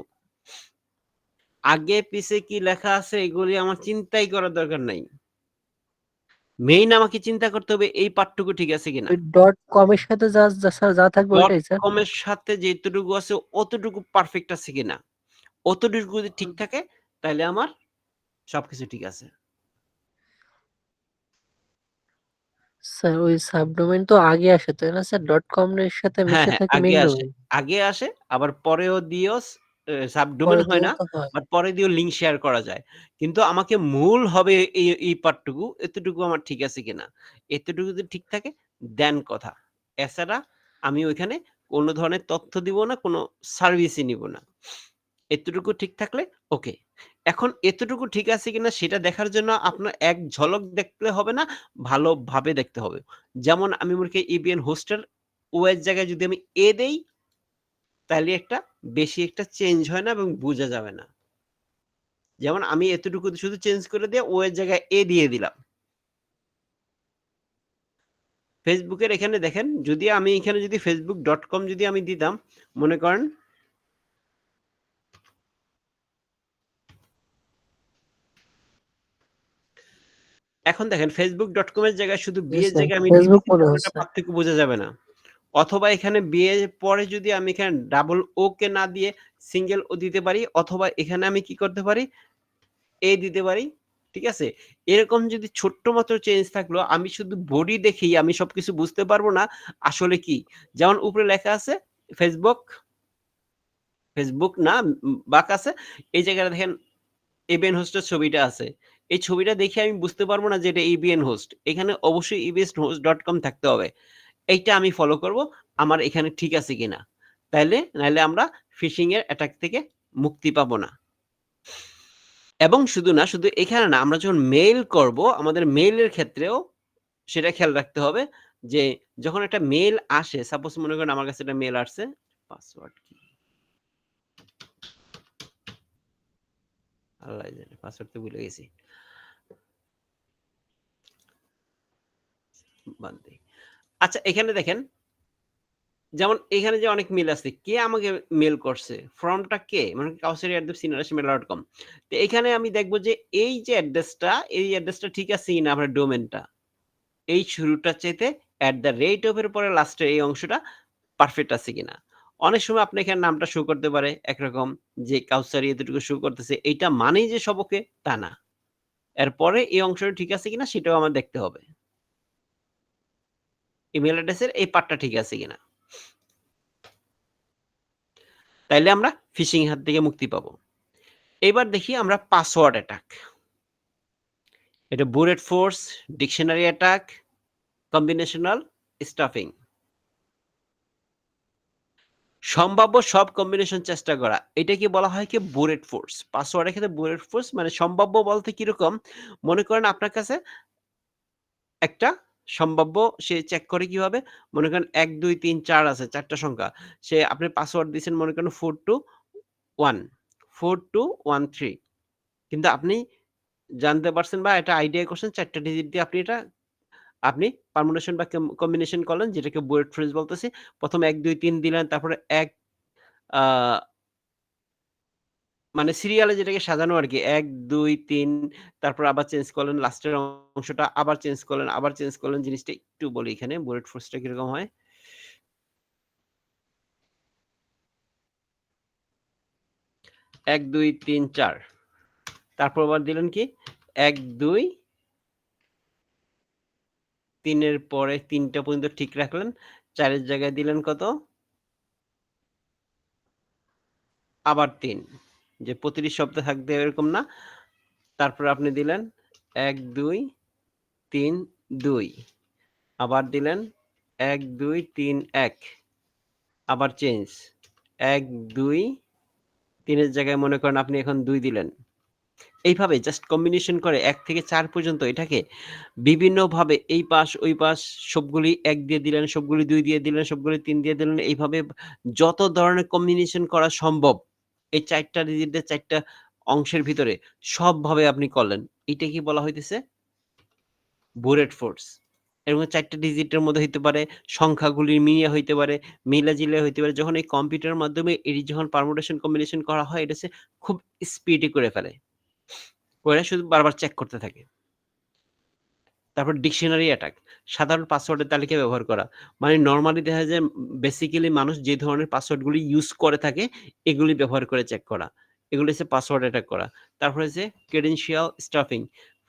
আগে পিছে কি লেখা আছে এগুলি আমার চিন্তাই করার দরকার নাই। মেইন আমাকে চিন্তা করতে হবে এই পাঠটুকু ঠিক আছে কিনা। ওই ডট কম এর সাথে স্যার যা থাকবে ডট ওইটাই স্যার? কম এর সাথে যেটুকু আছে অতটুকু পারফেক্ট আছে কিনা। অতটুকু যদি ঠিক থাকে তাইলে আমার সবকিছু ঠিক আছে। স্যার ওই সাবডোমেইন তো আগে আসে, তাই না স্যার? ডট কম এর সাথে হ্যাঁ, মিশে হ্যাঁ, থাকে আগে মেইন আসে। ডোমেইন। আগে আসে আবার পরেও দিয়েও সাবডোমেইন পরে হয় দিয়েও না। তো হয়। বাট পরে দিয়েও লিঙ্ক শেয়ার করা যায়। কিন্তু আমাকে মূল হবে এই পার্টটুকু, এতটুকু আমার ঠিক আছে কিনা। এতটুকু যদি ঠিক থাকে দেন কথা। এছাড়া আমি ওইখানে কোন ধরনের তথ্য দিব না, কোন সার্ভিসই নিব না। এতটুকু ঠিক থাকলে ওকে। এখন এতটুকু ঠিক আছে কিনা সেটা দেখার জন্য আপনার এক ঝলক দেখলে হবে না, ভালোভাবে দেখতে হবে। যেমন আমি মনে করি ইবিএন হোস্টের ও এর জায়গায় যদি আমি এ দেই তাইলে বেশি একটা চেঞ্জ হয় না এবং বুঝা যাবে না। যেমন আমি এতটুকু শুধু চেঞ্জ করে দিয়ে ও এর জায়গায় এ দিয়ে দিলাম। ফেসবুকের এখানে দেখেন যদি আমি এখানে যদি facebook.com যদি আমি দিতাম, মনে করেন এখন দেখেন facebook.com এর জায়গায় শুধু জি বি এর স্যার, জায়গায় আমি ডি ফেসবুক দিছি মনে তাহলে হচ্ছে। পার্থক্য বোঝা যাবে না। অথবা এখানে বি এর পরে যদি আমি এখানে ডাবল ও কে না দিয়ে সিঙ্গেল ও দিতে পারি অথবা এখানে আমি কি করতে পারি এ দিতে পারি। ঠিক আছে? এরকম যদি ছোট্ট মাত্র চেঞ্জ থাকলো আমি শুধু বডি দেখেই আমি সবকিছু বুঝতে পারবো না আসলে কি। যেমন উপরে লেখা আছে ফেসবুক, ফেসবুক না বাঁক আছে। এই জায়গাটা দেখেন এবিএন হোস্টের ছবিটা আছে। এই ছবিটা দেখে আমি বুঝতে পারবো না যে এটা এবিএন হোস্ট। এখানে অবশ্যই ebshost.com থাকতে হবে। এইটা আমি ফলো করব। আমার এখানে ঠিক আছে কিনা। নাইলে আমরা ফিশিং এর অ্যাটাক থেকে মুক্তি পাবো না। এবং শুধু না, শুধু এখানে না, আমরা যখন মেইল করব, আমাদের মেইলের ক্ষেত্রেও সেটা খেয়াল রাখতে হবে যে, যখন একটা মেইল আসে, সাপোজ মনে করেন আমার কাছে একটা মেইল আসছে, পাসওয়ার্ড কি? আল্লাহই জানে, পাসওয়ার্ড তো ভুলে গেছি। বাদ দেই। আচ্ছা, এখানে দেখেন, যেমন এখানে যে অনেক মেইল আছে, কে আমাকে মেইল করছে? ফ্রমটা কে? মানে kausari@seniorashmail.com তো এখানে আমি দেখব যে, এই যে অ্যাড্রেসটা, এই অ্যাড্রেসটা ঠিক আছে কিনা আপনার ডোমেইনটা। এই শুরুটার চাইতে @of এর পরে লাস্টের এই অংশটা পারফেক্ট আছে কিনা। অনেক সময় আপনি এখানে নামটা শো করতে পারে একরকম যে কাউসারি এতটুকু শো করতেছে। এইটা মানেই যে সব ওকে তা না। এরপরে এই অংশটা ঠিক আছে কিনা সেটাও আমার দেখতে হবে। ইমেইল অ্যাড্রেসের এই পার্টটা ঠিক আছে কিনা। তাইলে আমরা ফিশিং হাত থেকে মুক্তি পাবো। এবার দেখি আমরা পাসওয়ার্ড অ্যাটাক। এটা bullet force, dictionary attack, combinational stuffing. সম্ভাব্য সব কম্বিনেশন চেষ্টা করা। এটাকে বলা হয় কি বুলেট ফোর্স। পাসওয়ার্ডের ক্ষেত্রে বুলেট ফোর্স মানে সম্ভাব্য বলতে কিরকম? মনে করেন আপনার কাছে একটা সম্ভাব্য সে চেক করে কিভাবে? মনে করেন ১, ২, ৩, ৪ আছে ৪ টা সংখ্যা। সে আপনি পাসওয়ার্ড দিয়েছেন মনে করেন 421 4213 কিন্তু আপনি জানতে পারছেন বা একটা আইডিয়া করছেন ৪ টা ডিজিট দিয়ে আপনি পারমুটেশন বা কম্বিনেশন করলেন যেটাকে বুলেট ফ্রেজ বলতেছি। ১ম ১, ২, ৩ দিলেন তারপরে ১ আ মানে সিরিয়ালে যেটাকে সাজানো আরকি। ১, ২, ৩ তারপর আবার চেঞ্জ করলেন লাস্টের অংশটা আবার চেঞ্জ করলেন, আবার চেঞ্জ করলেন। জিনিসটা একটু বলি এখানে বুলেট ফোর্সটা কিরকম হয়? ১, ২, ৩, ৪ তারপর আবার দিলেন কি? ১, ২, ৩ এর পরে ৩ টা পর্যন্ত ঠিক রাখলেন। ৪ এর জায়গায় দিলেন কত? আবার ৩। যে প্রতিটি শব্দে থাকবে এরকম না। তারপরে আপনি দিলেন ১, ২, ৩, ২ আবার দিলেন ১, ২, ৩, ১ আবার চেঞ্জ ১, ২, ৩ এর জায়গায় মনে করেন আপনি এখন ২ দিলেন। এইভাবে জাস্ট কম্বিনেশন করে ১ থেকে ৪ পর্যন্ত এটাকে বিভিন্নভাবে এই পাশ, ওই পাশ সবগুলি ১ দিয়ে দিলেন, সবগুলি ২ দিয়ে দিলেন, সবগুলি ৩ দিয়ে দিলেন। এইভাবে যত ধরনের কম্বিনেশন করা সম্ভব এই ৪ টা ডিজিটের ৪ টা অংশের ভিতরে সবভাবে আপনি করলেন। এটাকে বলা হইতেছে বুলেট ফোর্স। এর মধ্যে ৪ টা ডিজিটের মধ্যে হইতে পারে, সংখ্যাগুলির মিলিয়ে হইতে পারে, মিলে-জিলে হইতে পারে। যখন এই কম্পিউটারের মাধ্যমে এটি যখন পারমুটেশন কম্বিনেশন করা হয়, এটা হচ্ছে খুব স্পিডি করে ফেলে। করে শুধু বারবার চেক করতে থাকে। তারপর ডিকশনারি অ্যাটাক। সাধারণ পাসওয়ার্ডের তালিকা ব্যবহার করা। মানে নরমালি দেখা যায় বেসিক্যালি মানুষ যে ধরনের পাসওয়ার্ডগুলি ইউজ করে থাকে, এগুলি ব্যবহার করে চেক করা। এগুলি হচ্ছে পাসওয়ার্ড অ্যাটাক করা। তারপরে হচ্ছে ক্রেডেনশিয়াল স্টাফিং।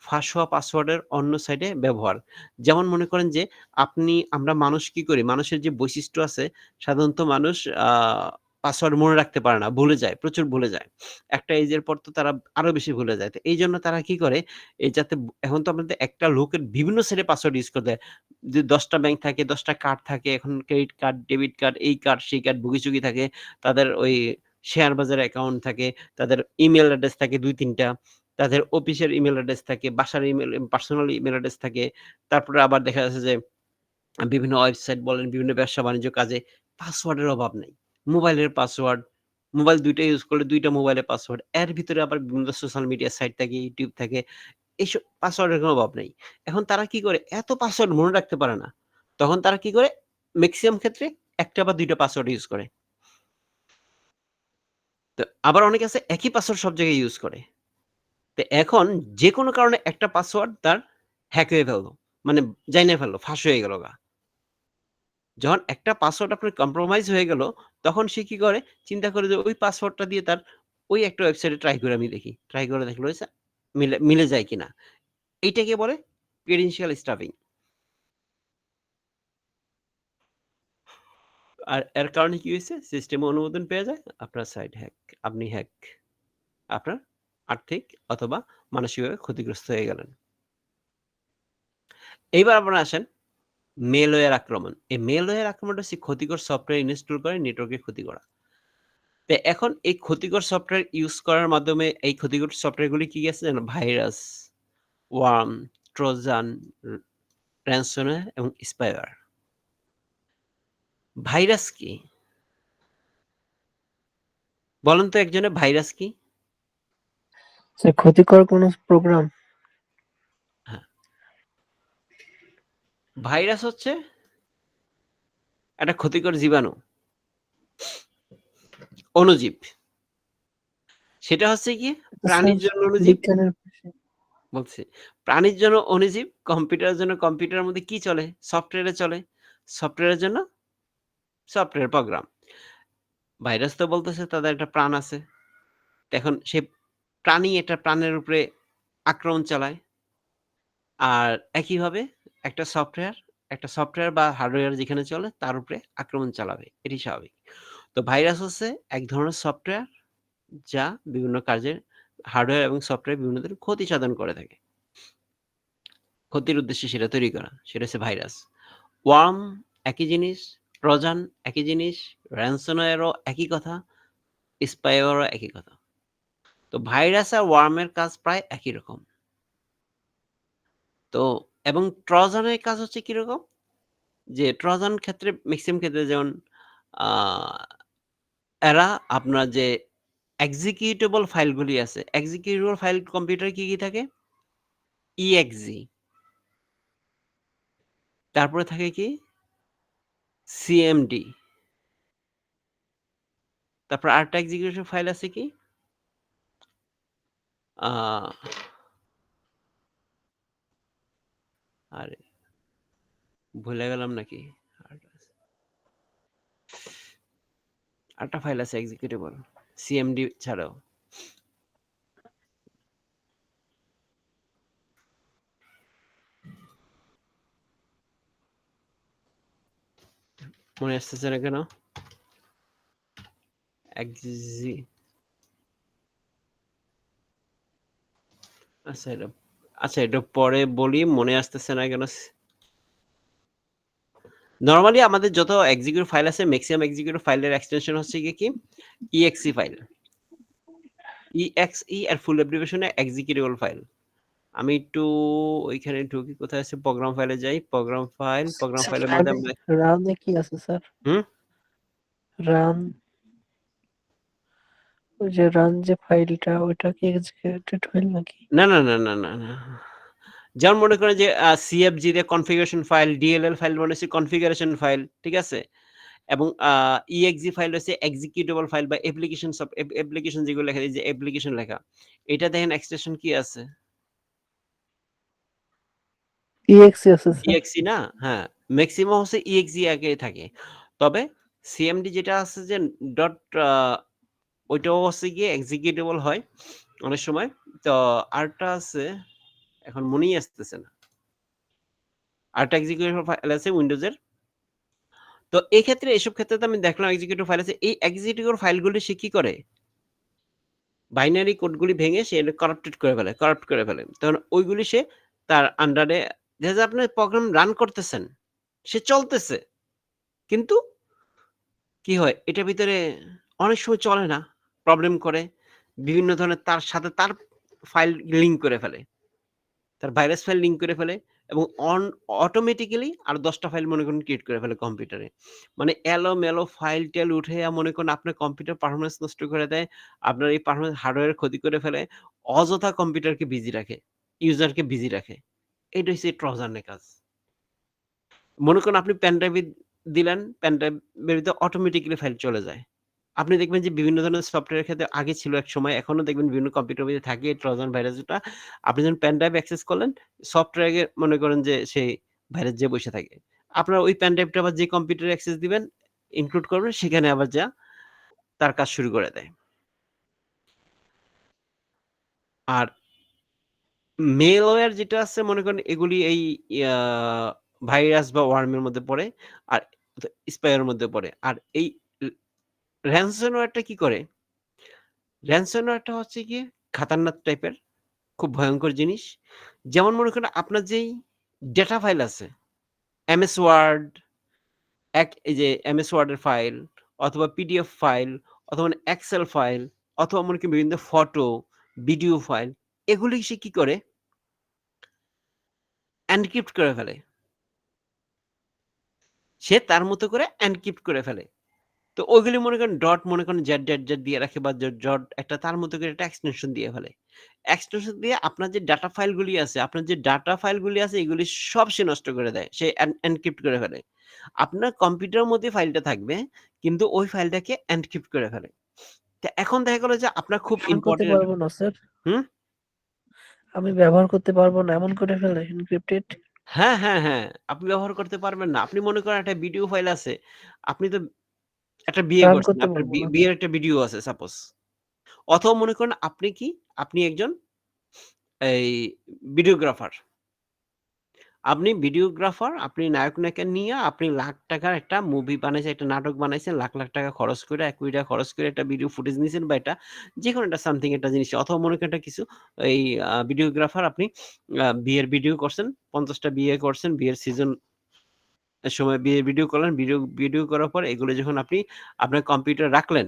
ফাঁস হওয়া পাসওয়ার্ডের অন্য সাইডে ব্যবহার। যেমন মনে করেন যে আমরা মানুষ কি করি? মানুষের যে বৈশিষ্ট্য আছে, সাধারণত মানুষ আ পাসওয়ার্ড মনে রাখতে পারে না, ভুলে যায়, প্রচুর ভুলে যায়। একটা এজের পর তো তারা আরো বেশি ভুলে যায়। তো এইজন্য তারা কি করে এই যাতে এখন তো আপনাদের একটা লোকের বিভিন্ন সেটে পাসওয়ার্ড ইউজ করতে হয়। যে ১০ টা ব্যাংক থাকে, ১০ টা কার্ড থাকে। এখন ক্রেডিট কার্ড, ডেবিট কার্ড, এই কার্ড, সেই কার্ড, ভুগি-চুগি থাকে। তাদের ওই শেয়ার বাজারে অ্যাকাউন্ট থাকে। তাদের ইমেইল অ্যাড্রেস থাকে ২-৩ টা। তাদের অফিসের ইমেইল অ্যাড্রেস থাকে, বাসার ইমেইল, পার্সোনাল ইমেইল অ্যাড্রেস থাকে। তারপরে আবার দেখা যাচ্ছে যে বিভিন্ন ওয়েবসাইট বলেন, বিভিন্ন ব্যবসা-বাণিজ্য কাজে পাসওয়ার্ডের অভাব নাই। মোবাইলের পাসওয়ার্ড, মোবাইল ২ টা ইউজ করলে ২ টা মোবাইলের পাসওয়ার্ড। এর ভিতরে আবার বিভিন্ন সোশ্যাল মিডিয়া সাইট থাকে, YouTube থাকে। এইসব পাসওয়ার্ডের কোনো অভাব নেই। এখন তারা কি করে? এত পাসওয়ার্ড মনে রাখতে পারে না। তখন তারা কি করে? মেক্সিমাম ক্ষেত্রে ১ টা বা ২ টা পাসওয়ার্ড ইউজ করে। তো আবার অনেকে আছে একই পাসওয়ার্ড সব জায়গায় ইউজ করে। তো এখন যেকোনো কারণে একটা পাসওয়ার্ড তার হ্যাক হয়ে ফেলল। মানে জাইনা ফেলল, ফাঁস হয়ে গেল গা। যখন একটা পাসওয়ার্ড আপনার কম্প্রোমাইজ হয়ে গেল, তখন সে কি করে? চিন্তা করে যে ওই পাসওয়ার্ডটা দিয়ে তার ওই একটা ওয়েবসাইটে ট্রাই করে আমি দেখি। ট্রাই করে দেখলো হইছে মিলে মিলে যায় কিনা। এইটাকে বলে credential stuffing। আর এর কারণে কি হইছে? সিস্টেমে অনুমোদন পেয়ে যায়, আপনার সাইট হ্যাক। আপনি হ্যাক। আপনার আর্থিক অথবা মানসিকভাবে ক্ষতিগ্রস্ত হয়ে গেলেন। এইবার আপনারা আসেন মেলওয়্যার আক্রমণ। এই মেলওয়্যার আক্রমণটা হচ্ছে ক্ষতিকর সফটওয়্যার ইনস্টল করে নেটওয়ার্কের ক্ষতি করা। তো এখন এই ক্ষতিকর সফটওয়্যার ইউজ করার মাধ্যমে এই ক্ষতিকর সফটওয়্যারগুলি কি আছে জানেন? ভাইরাস, ওয়ার্ম, ট্রোজান, ransomware এবং স্পাইওয়্যার। ভাইরাস কি? বলেন তো একজনে ভাইরাস কি? যে ক্ষতিকর কোনো প্রোগ্রাম। হ্যাঁ, ভাইরাস হচ্ছে একটা ক্ষতিকর জীবাণু, অণুজীব। সেটা হচ্ছে গিয়ে এটা স্যার প্রাণীর জন্য অণুজীব বিজ্ঞানের ভাষায়। বলছি। প্রাণীর জন্য অণুজীব, কম্পিউটারের জন্য কম্পিউটারের মধ্যে কি চলে? সফটওয়্যারে চলে। সফটওয়্যারের জন্য সফটওয়্যার প্রোগ্রাম। ভাইরাস তো বলতেছে তাদের একটা প্রাণ আছে। এখন সে প্রাণী এটা প্রাণের উপরে আক্রমণ চালায়। আর একইভাবে একটা সফটওয়্যার বা হার্ডওয়্যার যেখানে চলে তার উপরে আক্রমণ চালাবে। এটি স্বাভাবিক। তো ভাইরাস হচ্ছে এক ধরনের সফটওয়্যার যা বিভিন্ন কাজের হার্ডওয়্যার এবং সফটওয়্যার বিভিন্ন ধরনের ক্ষতি সাধন করে থাকে। ক্ষতির উদ্দেশ্যে সেটা তৈরি করা। সেটা হচ্ছে ভাইরাস। ওয়ার্ম একই জিনিস, ট্রোজান একই জিনিস, ransomware ও একই কথা, স্পাইওয়্যারও একই কথা। তো ভাইরাস আর ওয়ার্মের কাজ প্রায় একই রকম। তো এবং ট্রোজানের কাজ হচ্ছে কিরকম? যে ট্রোজান ক্ষেত্রে মেক্সিমাম ক্ষেত্রে যেমন আ এরা আপনার যে এক্সিকিউটেবল ফাইলগুলি আছে, এক্সিকিউটেবল ফাইল কম্পিউটারে কি থাকে? exe তারপরে থাকে কি? cmd তারপর আরেকটা এক্সিকিউশন ফাইল আছে কি? আ আরে ভুলে গেলাম নাকি? আরেকটা ফাইল আছে এক্সিকিউটেবল cmd ছাড়াও। মনে আসতেছে না কেন? এক্সি আচ্ছা এটা আচ্ছা এটা পরে বলি মনে আসতেছে না কেন নরমালি আমাদের যত এক্সিকিউটিভ ফাইল আছে ম্যাক্সিমাম এক্সিকিউটিভ ফাইলের এক্সটেনশন হচ্ছে গিয়ে কি exe ফাইল। exe এর ফুল অ্যাব্রিভিয়েশনে এক্সিকিউটেবল ফাইল। আমি একটু ওইখানে ঢুকি কোথায় আছে প্রোগ্রাম ফাইলে যাই। প্রোগ্রাম স্যার ফাইলের মধ্যে আমরা রানে কি আছে স্যার? হুম? রান ওই যে রান যে ফাইলটা ওইটা কি এক্সিকিউটেড ফাইল নাকি? না, না, না, না, না, না। যেমন মনে করেন যে CFG তে কনফিগারেশন ফাইল, DLL ফাইল মানে হচ্ছে কনফিগারেশন ফাইল, ঠিক আছে? এবং exe ফাইল হচ্ছে এক্সিকিউটেবল ফাইল বা অ্যাপ্লিকেশন অ্যাপ্লিকেশন যেগুলো লেখা এই যে অ্যাপ্লিকেশন লেখা। এটা দেখেন এক্সটেনশন কি আছে? exe আছে স্যার। exe না? হ্যাঁ, মেক্সিমাম হচ্ছে exe আগে থাকে। তবে CMD যেটা আছে যে ডট আ ওইটাও হচ্ছে গিয়ে এক্সিকিউটেবল হয় অনেক সময়। তো আরেকটা আছে এখন মনেই আসতেছে না। আরেকটা এক্সিকিউটেবল ফাইল আছে উইন্ডোজের। তো এক্ষেত্রে এসব ক্ষেত্রে তো আমি দেখলাম এক্সিকিউটিভ ফাইল আছে। এই এক্সিকিউটিভ ফাইলগুলি সে কি করে? বাইনারি কোডগুলি ভেঙে সে করাপ্টেড করে ফেলে, করাপ্ট করে ফেলে। তখন ওইগুলি সে তার আন্ডারে দেখা যায় আপনি প্রোগ্রাম রান করতেছেন। সে চলতেছে। কিন্তু কি হয়? এটার ভিতরে অনেক সময় চলে না। প্রবলেম করে। বিভিন্ন ধরনের তার সাথে তার ফাইল লিঙ্ক করে ফেলে। তার ভাইরাস ফাইল লিঙ্ক করে ফেলে এবং অটোমেটিক্যালি আরো ১০ টা ফাইল মনে করুন ক্রিয়েট করে ফেলে কম্পিউটারে। মানে এলোমেলো ফাইল-টেল উঠাইয়া মনে করেন আপনার কম্পিউটার পারফরম্যান্স নষ্ট করে দেয়। আপনার এই পারফরম্যান্স হার্ডওয়্যার ক্ষতি করে ফেলে। অযথা কম্পিউটারকে বিজি রাখে। ইউজারকে বিজি রাখে। এটা হচ্ছে ট্রোজানের কাজ। মনে করেন আপনি পেন ড্রাইভে দিলেন, পেন ড্রাইভের ভিতরে অটোমেটিক্যালি ফাইল চলে যায়। আপনি দেখবেন যে বিভিন্ন ধরনের সফটওয়্যারের ক্ষেত্রে আগে ছিল একসময়, এখনো দেখবেন বিভিন্ন কম্পিউটারের মধ্যে থাকে ট্রোজান ভাইরাসটা। আপনি যখন পেন ড্রাইভ অ্যাক্সেস করলেন, সফটওয়্যারে মনে করেন যে সেই ভাইরাস যেয়ে বইসা থাকে। আপনার ওই পেন ড্রাইভটা আবার যে কম্পিউটারে অ্যাক্সেস দিবেন, ইনক্লুড করবেন, সেখানে আবার তার কাজ শুরু করে দেয়। আর মেলওয়্যার যেটা আছে মনে করেন এগুলি এই ইয়া ভাইরাস বা ওয়ার্মের মধ্যে পড়ে। আর স্পাইওয়ার এর মধ্যে পড়ে। আর এই ransomware কি করে? ransomware হচ্ছে গিয়ে খাতারনাক টাইপের, খুব ভয়ংকর জিনিস। যেমন মনে করেন আপনার যেই ডেটা ফাইল আছে, MS Word, এই যে MS Word এর ফাইল অথবা PDF ফাইল অথবা Excel ফাইল অথবা মনে করেন বিভিন্ন ফটো, ভিডিও ফাইল এগুলি সে কি করে? এনক্রিপ্ট করে ফেলে। সে তার মতো করে এনক্রিপ্ট করে ফেলে। তো ওইগুলি মনে করেন ডট মনে করেন জেড দিয়ে রাখে বা ডট একটা তার মতো করে একটা এক্সটেনশন দিয়ে ফেলে। এক্সটেনশন দিয়ে আপনার যে ডাটা ফাইলগুলি আছে, আপনার যে ডাটা ফাইলগুলি আছে এগুলি সব সে নষ্ট করে দেয়। সে এনক্রিপ্ট করে ফেলে। আপনার কম্পিউটারের মধ্যে ফাইলটা থাকবে কিন্তু ওই ফাইলটাকে এনক্রিপ্ট করে ফেলে। তো এখন দেখা গেল যে আপনার খুব ব্যবহার করতে ইম্পোর্টেন্ট পারবো না স্যার। হুম? আমি ব্যবহার করতে পারবো না এমন করে ফেলে এনক্রিপ্টেড। হ্যাঁ, হ্যাঁ, হ্যাঁ। আপনি ব্যবহার করতে পারবেন না। আপনি মনে করেন একটা ভিডিও ফাইল আছে। আপনি তো একটা বিয়ে রান করছেন। করতে আপনার পারবো না। বিয়ের একটা ভিডিও আছে সাপোজ। অথবা মনে করেন আপনি কি? আপনি একজন এই ভিডিওগ্রাফার। আপনি নায়ক-নায়িকা নিয়া আপনি লাখ টাকার একটা মুভি বানাইছেন, একটা নাটক বানাইছেন। লাখ, লাখ টাকা খরচ কইরা, ৳১,০০,০০,০০০ খরচ করে একটা ভিডিও ফুটেজ নিছেন বা এটা যেকোনো একটা সামথিং একটা জিনিস অথবা মনে করেন একটা কিছু এই ভিডিওগ্রাফার আপনি বিয়ের ভিডিও করছেন। ৫০ টা বিয়ে করছেন। বিয়ের সিজন এর সময় বিয়ের ভিডিও করলেন। ভিডিও করার পর এগুলো যখন আপনি আপনার কম্পিউটারে রাখলেন।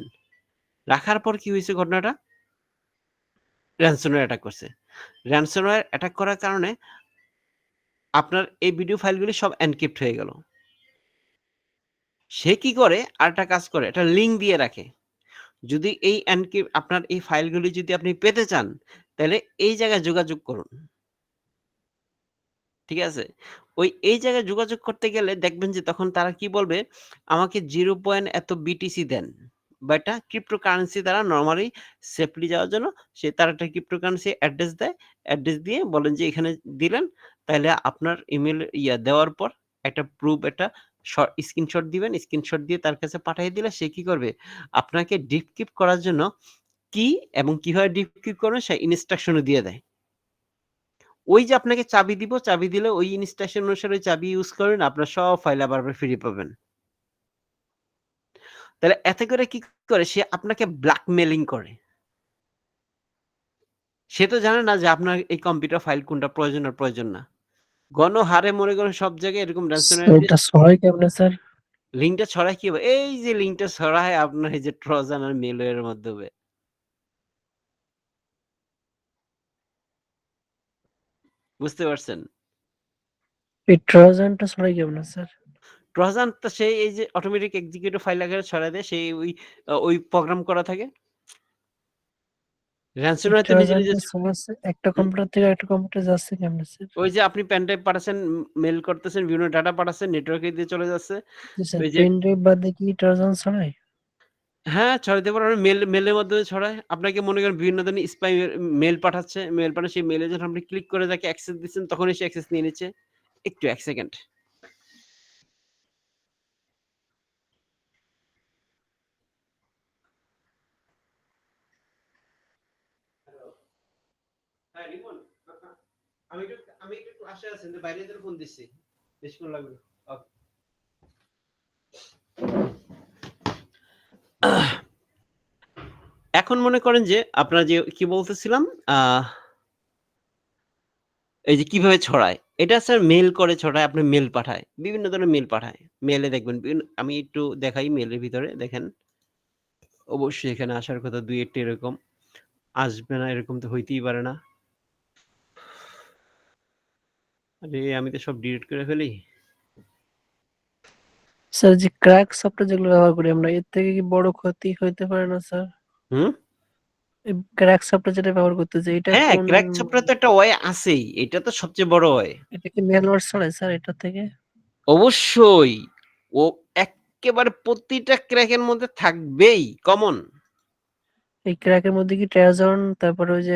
রাখার পর কি হইছে ঘটনাটা? ransomware অ্যাটাক করছে। ransomware অ্যাটাক করার কারণে আপনার এই ভিডিও ফাইলগুলি সব এনক্রিপ্ট হয়ে গেল। সে কি করে? আরেকটা কাজ করে। একটা লিঙ্ক দিয়ে রাখে। যদি এই আপনার এই ফাইলগুলি যদি আপনি পেতে চান, তাহলে এই জায়গায় যোগাযোগ করুন। ঠিক আছে? এই জায়গায় যোগাযোগ করতে গেলে দেখবেন যে তখন তারা কি বলবে, আমাকে 0 পয়েন্ট এত বিটিসি দেন। বা এটা ক্রিপ্টোকারেন্সি দ্বারা নরমালি সেফলি যাওয়ার জন্য তারা একটা ক্রিপ্টোকারেন্সি অ্যাড্রেস দেয়। অ্যাড্রেস দিয়ে বলেন যে এখানে দিলেন, তাইলে আপনার ইমেইল দেওয়ার পর একটা প্রুফ একটা স্ক্রিনশট দিবেন। স্ক্রিনশট দিয়ে তার কাছে পাঠিয়ে দিলে সে কি করবে? আপনাকে ডিক্রিপ্ট করার জন্য কি এবং কিভাবে ডিক্রিপ্ট করবেন সে ইনস্ট্রাকশনও দিয়ে দেয়। ওই যে আপনাকে চাবি দিব, চাবি দিলে ওই ইনস্ট্রাকশন অনুসারে চাবি ইউজ করেন, আপনার সব ফাইল আবার ফিরে পাবেন। তাহলে এতে করে কি করে? সে আপনাকে ব্ল্যাকমেইলিং করে। সে তো জানে না যে আপনার এই কম্পিউটার ফাইল কোনটা প্রয়োজন আর প্রয়োজন না। গণহারে মনে করেন সব জায়গায় এরকম ransomware দিয়ে এটা ছড়ায় কেমনে স্যার? লিঙ্কটা ছড়ায় কিভাবে? এই যে লিঙ্কটা ছড়ায় আপনার এই যে ট্রোজান আর malware এর মাধ্যমে। বুঝতে পারছেন? এই ট্রোজানটা ছড়ায় কেমনে স্যার? ট্রোজান তো সেই এই যে অটোমেটিক এক্সিকিউটিভ ফাইল আকারে ছড়ায় দেয়। সেই ওই প্রোগ্রাম করা থাকে। এই ransomware তো নিজে, নিজে ট্রোজানটা ছড়াচ্ছে একটা হুম? কম্পিউটার থেকে আরেকটা কম্পিউটারে যাচ্ছে কেমনে স্যার? ওই যে আপনি পেন ড্রাইভ পাঠাচ্ছেন, মেইল করতেছেন, বিভিন্ন ডাটা পাঠাচ্ছেন, নেটওয়ার্কে দিয়ে চলে যাচ্ছে। জি স্যার, ওই যে পেন ড্রাইভ বাদে কি ট্রোজান ছড়ায়? হ্যাঁ, ছড়াইতে পারে। মেইলের মাধ্যমে ছড়ায়। আপনাকে মনে করেন বিভিন্ন ধরনের স্পাই মেইল পাঠাচ্ছে। মেইল পাঠায় সেই মেইলে যখন আপনি ক্লিক করে তাকে অ্যাক্সেস দিচ্ছেন, তখনই সে অ্যাক্সেস নিয়ে নিচ্ছে। একটু ১ সেকেন্ড। হ্যাঁ, রিপন। আমি একটু ক্লাসে আছি। বাইরে থেকে ফোন দিচ্ছি। বেশিক্ষণ লাগবে না। ওকে। এখন মনে করেন যে আপনারা যে কি বলতেছিলাম? আহ এই যে কিভাবে ছড়ায়? এটা স্যার মেইল করে ছড়ায়, আপনার মেইল পাঠায়। বিভিন্ন ধরনের মেইল পাঠায়। মেইলে দেখবেন আমি একটু দেখাই মেইলের ভিতরে দেখেন। অবশ্যই এখানে আসার কথা ২-১ টা এরকম। আসবে না এরকম তো হইতেই পারে না। আরে আমি তো সব ডিলিট করে ফেলি। স্যার যে ক্র্যাক সফটওয়্যার যেগুলো ব্যবহার করি আমরা এর থেকে কি বড় ক্ষতি হইতে পারে না স্যার? হুম? এই ক্র্যাক সফটওয়্যার যেটা ব্যবহার করতেছি এটা হ্যাঁ, কোন ক্র্যাক সফটওয়্যার তো একটা ওয়ে আছেই। এটা তো সবচেয়ে বড় ওয়ে। এটা কি ম্যালওয়্যার ছড়ায় স্যার এটা থেকে? অবশ্যই। ও এক্কেবারে প্রতিটা ক্র্যাকের মধ্যে থাকবেই কমন। এই ক্র্যাকের মধ্যে কি ট্র্যাজন তারপরে ওই যে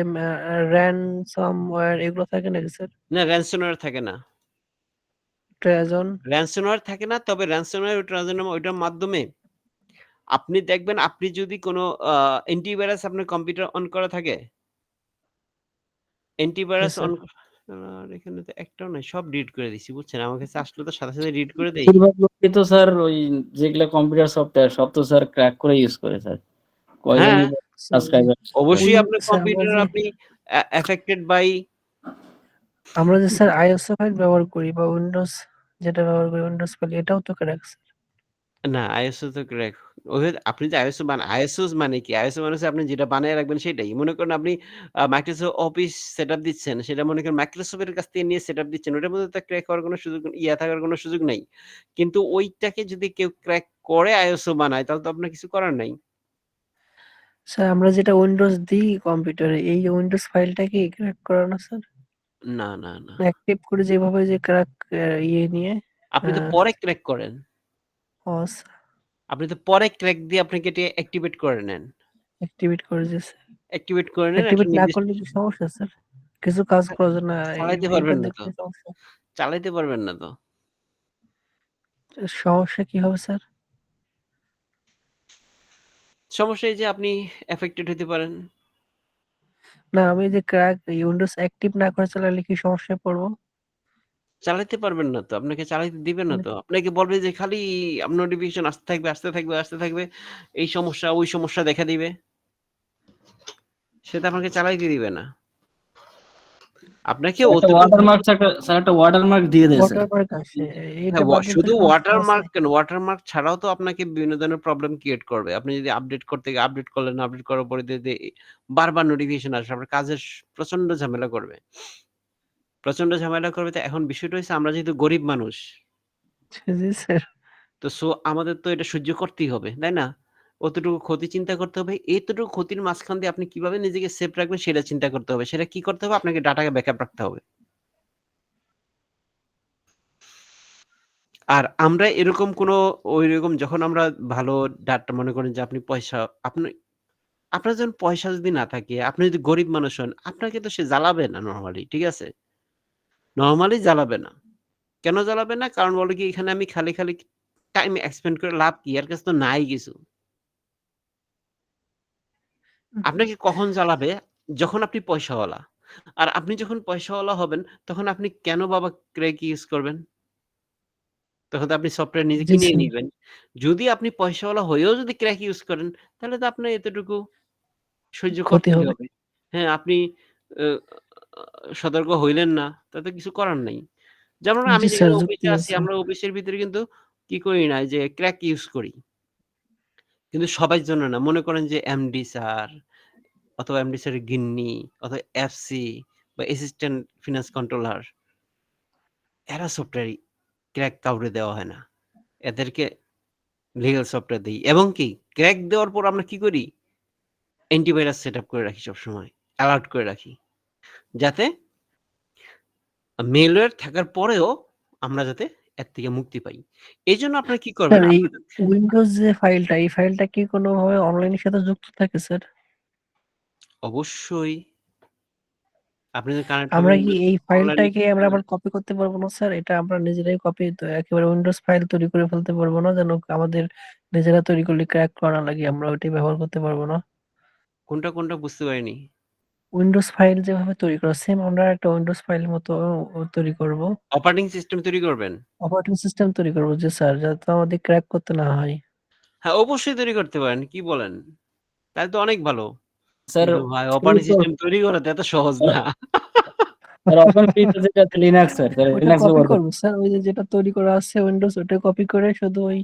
ransomware এগুলো থাকে নাকি স্যার? না ransomware থাকে না। ট্র্যাজন ransomware থাকে না। তবে ransomware ওইটার মাধ্যমে আপনি দেখবেন আপনি যদি কোনো অ্যান্টিভাইরাস আপনার কম্পিউটার অন করা থাকে, অ্যান্টিভাইরাস স্যার। অন আর এখানে তো একটাও নাই। সব ডিলিট করে দিছি বুঝছেন? আমার কাছে আসলে তো সাথে, সাথে ডিলিট করে দেই। বেশিরভাগ লোকই তো স্যার ওই যেগুলা কম্পিউটার সফটওয়্যার সব তো স্যার ক্র্যাক করে ইউজ করে স্যার। হ্যাঁ, কয়জনই বা স্যার যে সাবস্ক্রাইবার করে। অবশ্যই আপনার স্যার আমরা কম্পিউটার যে আপনি affected by sir ISO file ব্যবহার করি বা উইন্ডোজ যেটা ব্যবহার করি উইন্ডোজ ফাইল এটাও তো ক্র্যাক স্যার। না ISO তো ক্র্যাক আপনি যে ISO মানে কি? ISO মানে হচ্ছে আপনি যেটা বানায় রাখবেন সেটাই। মনে করেন আপনি Microsoft Office সেটআপ দিচ্ছেন, সেটা মনে করেন Microsoft এর কাছ থেকে নিয়ে সেটআপ দিচ্ছেন। ওটার মধ্যে তো ক্র্যাক হওয়ার কোনো সুযোগ থাকার কোনো সুযোগ নাই। কিন্তু ওইটাকে যদি কেউ ক্র্যাক করে ISO বানায় তাহলে তো আপনার কিছু করার নাই। স্যার আমরা যেটা উইন্ডোজ দিই কম্পিউটারে এই উইন্ডোজ ফাইলটা কি ক্র্যাক করে না স্যার? না, না, না। অ্যাক্টিভ করে যেভাবে যে ক্র্যাক ইয়ে নিয়ে আপনি তো আহ, পরে ক্র্যাক করেন। অস আপনি তো পরে ক্র্যাক দিয়ে আপনাকে এটা অ্যাক্টিভেট করে নেন। অ্যাক্টিভেট করে দিয়েছে। অ্যাক্টিভেট করে নেন একটা অ্যাক্টিভেট না নির্দিষ্ট করলে কি সমস্যা স্যার? কিছু কাজ করার জন্য চালাইতে এইটা পারবেন না তো। দেখলে সমস্যা। চালাইতে পারবেন না তো। সমস্যা কি হবে স্যার? সমস্যা এই যে আপনি অ্যাফেক্টেড হইতে পারেন। না আমি যে ক্র্যাক উইন্ডোজ অ্যাক্টিভ না করে চালালে কি সমস্যায় পড়বো? চালাইতে পারবেন না তো। আপনাকে চালাইতে দিবে না মানে তো। আপনাকে বলবে যে খালি নোটিফিকেশন আসতে থাকবে, আসতে থাকবে, আসতে থাকবে। এই সমস্যা, ওই সমস্যা দেখা দিবে। সে তো আপনাকে চালাইতে দিবে না। আপনাকে স্যার একটা অতটুকু ওয়াটারমার্ক স্যার একটা ওয়াটারমার্ক দিয়ে দেয় স্যার। ওয়াটারমার্ক আসে এটা হ্যাঁ, বাদ দিলে তো শুধু সমস্যা আছে। ওয়াটারমার্ক কেন, ওয়াটারমার্ক ছাড়াও তো আপনাকে বিভিন্ন ধরনের প্রবলেম ক্রিয়েট করবে। আপনি যদি আপডেট করতে গিয়ে আপডেট করলেন, আপডেট করার পরে যদি বারবার নোটিফিকেশন আসে, আপনার কাজের প্রচন্ড ঝামেলা করবে। প্রচন্ড ঝামেলা করবে তো এখন বিষয়টা হইছে আমরা যেহেতু গরিব মানুষ, জি স্যার। তো আমাদের তো এটা সহ্য করতেই হবে, তাই না? অতটুকু ক্ষতি চিন্তা করতে হবে। এতটুকু ক্ষতির মাঝখান দিয়ে আপনি কিভাবে নিজেকে সেফ রাখবেন সেটা চিন্তা করতে হবে। সেটা কি করতে হবে? আপনাকে ডাটাকে ব্যাকআপ রাখতে হবে। আর আমরা এরকম কোনো ঐরকম যখন আমরা ভালো ডাটা মনে করেন যে আপনি পয়সা আপনি আপনার যখন পয়সা যদি না থাকে, আপনি যদি গরিব মানুষ হন, আপনাকে তো সে জ্বালাবে না নরমালি, ঠিক আছে? নরমালি জ্বালাবে না। কেন জ্বালাবে না? কারণ বলে কি এখানে আমি খালি, খালি টাইম এক্সপেন্ড করে লাভ কি? এর কাছে তো নাই কিছু। আপনাকে কখন জ্বালাবে? যখন আপনি পয়সাওয়ালা। আর আপনি যখন পয়সাওয়ালা হবেন, তখন আপনি কেন বাবা ক্র্যাক ইউজ করবেন? তখন তো আপনি সফটওয়্যার নিজে জি কিনেই স্যার। নিবেন। যদি আপনি পয়সাওয়ালা হয়েও যদি ক্র্যাক ইউজ করেন, তাহলে তো আপনার এতটুকু সহ্য ক্ষতি করতেই হবে। হবে। হ্যাঁ, আপনি আ সতর্ক হইলেন না, তাতে কিছু করার নাই। যেমন আমি জি স্যার, যেখানে যুক্তি অফিসে আছি, আছে। আমরা অফিসের ভিতরে কিন্তু কি করি না যে ক্র্যাক ইউজ করি। কিন্তু সবার জন্য না। মনে করেন যে এমডি স্যার অথবা এমডি স্যারের গিন্নি অথবা এফসি বা অ্যাসিস্ট্যান্ট ফিন্যান্স কন্ট্রোলার এরা সফটওয়্যার ক্র্যাক কাউরে দেওয়া হয় না। এদেরকে লিগ্যাল সফটওয়্যার দেই এবং কি ক্র্যাক দেওয়ার পর আমরা কি করি? অ্যান্টিভাইরাস সেটআপ করে রাখি সবসময়। অ্যালার্ট করে রাখি। যাতে মেলওয়্যার থাকার পরেও আমরা যাতে এর থেকে মুক্তি পাই। এজন্য আপনারা কি স্যার করবেন? এই আপনাদের উইন্ডোজ যে ফাইলটা, এই ফাইলটা কি কোনোভাবে অনলাইনের সাথে যুক্ত থাকে স্যার? অবশ্যই আপনি যদি কানেক্ট আমরা হবেন কি এই অনলাইনে ফাইলটাকে আমরা আবার কপি করতে পারবো না স্যার? এটা আমরা নিজেরাই কপি তো একেবারে উইন্ডোজ ফাইল তৈরি করে ফেলতে পারবো না? যেন আমাদের নিজেরা তৈরি করলে ক্র্যাক করা না লাগে, আমরা ওইটাই ব্যবহার করতে পারবো না? কোনটা বুঝতে পারিনি। উইন্ডোজ ফাইল যেভাবে তৈরি করা সেম আমরা একটা উইন্ডোজ ফাইল মতো তৈরি করব। অপারেটিং সিস্টেম তৈরি করবেন? অপারেটিং সিস্টেম তৈরি করব জি স্যার, যাতে আমাদের ক্র্যাক করতে না হয়। হ্যাঁ, অবশ্যই তৈরি করতে পারেন। কি বলেন? তাহলে তো অনেক ভালো। স্যার কিন্তু ভাই ওই অপারেটিং তো সিস্টেম তৈরি করা তো এত সহজ না। স্যার ওপেন ফ্রিতে যেটা আছে লিনাক্স স্যার, ওইটা লিনাক্স কপি ব্যবহার করব করতে। স্যার, ওই যে যেটা তৈরি করা আছে উইন্ডোজ ওটা কপি করে শুধু ওই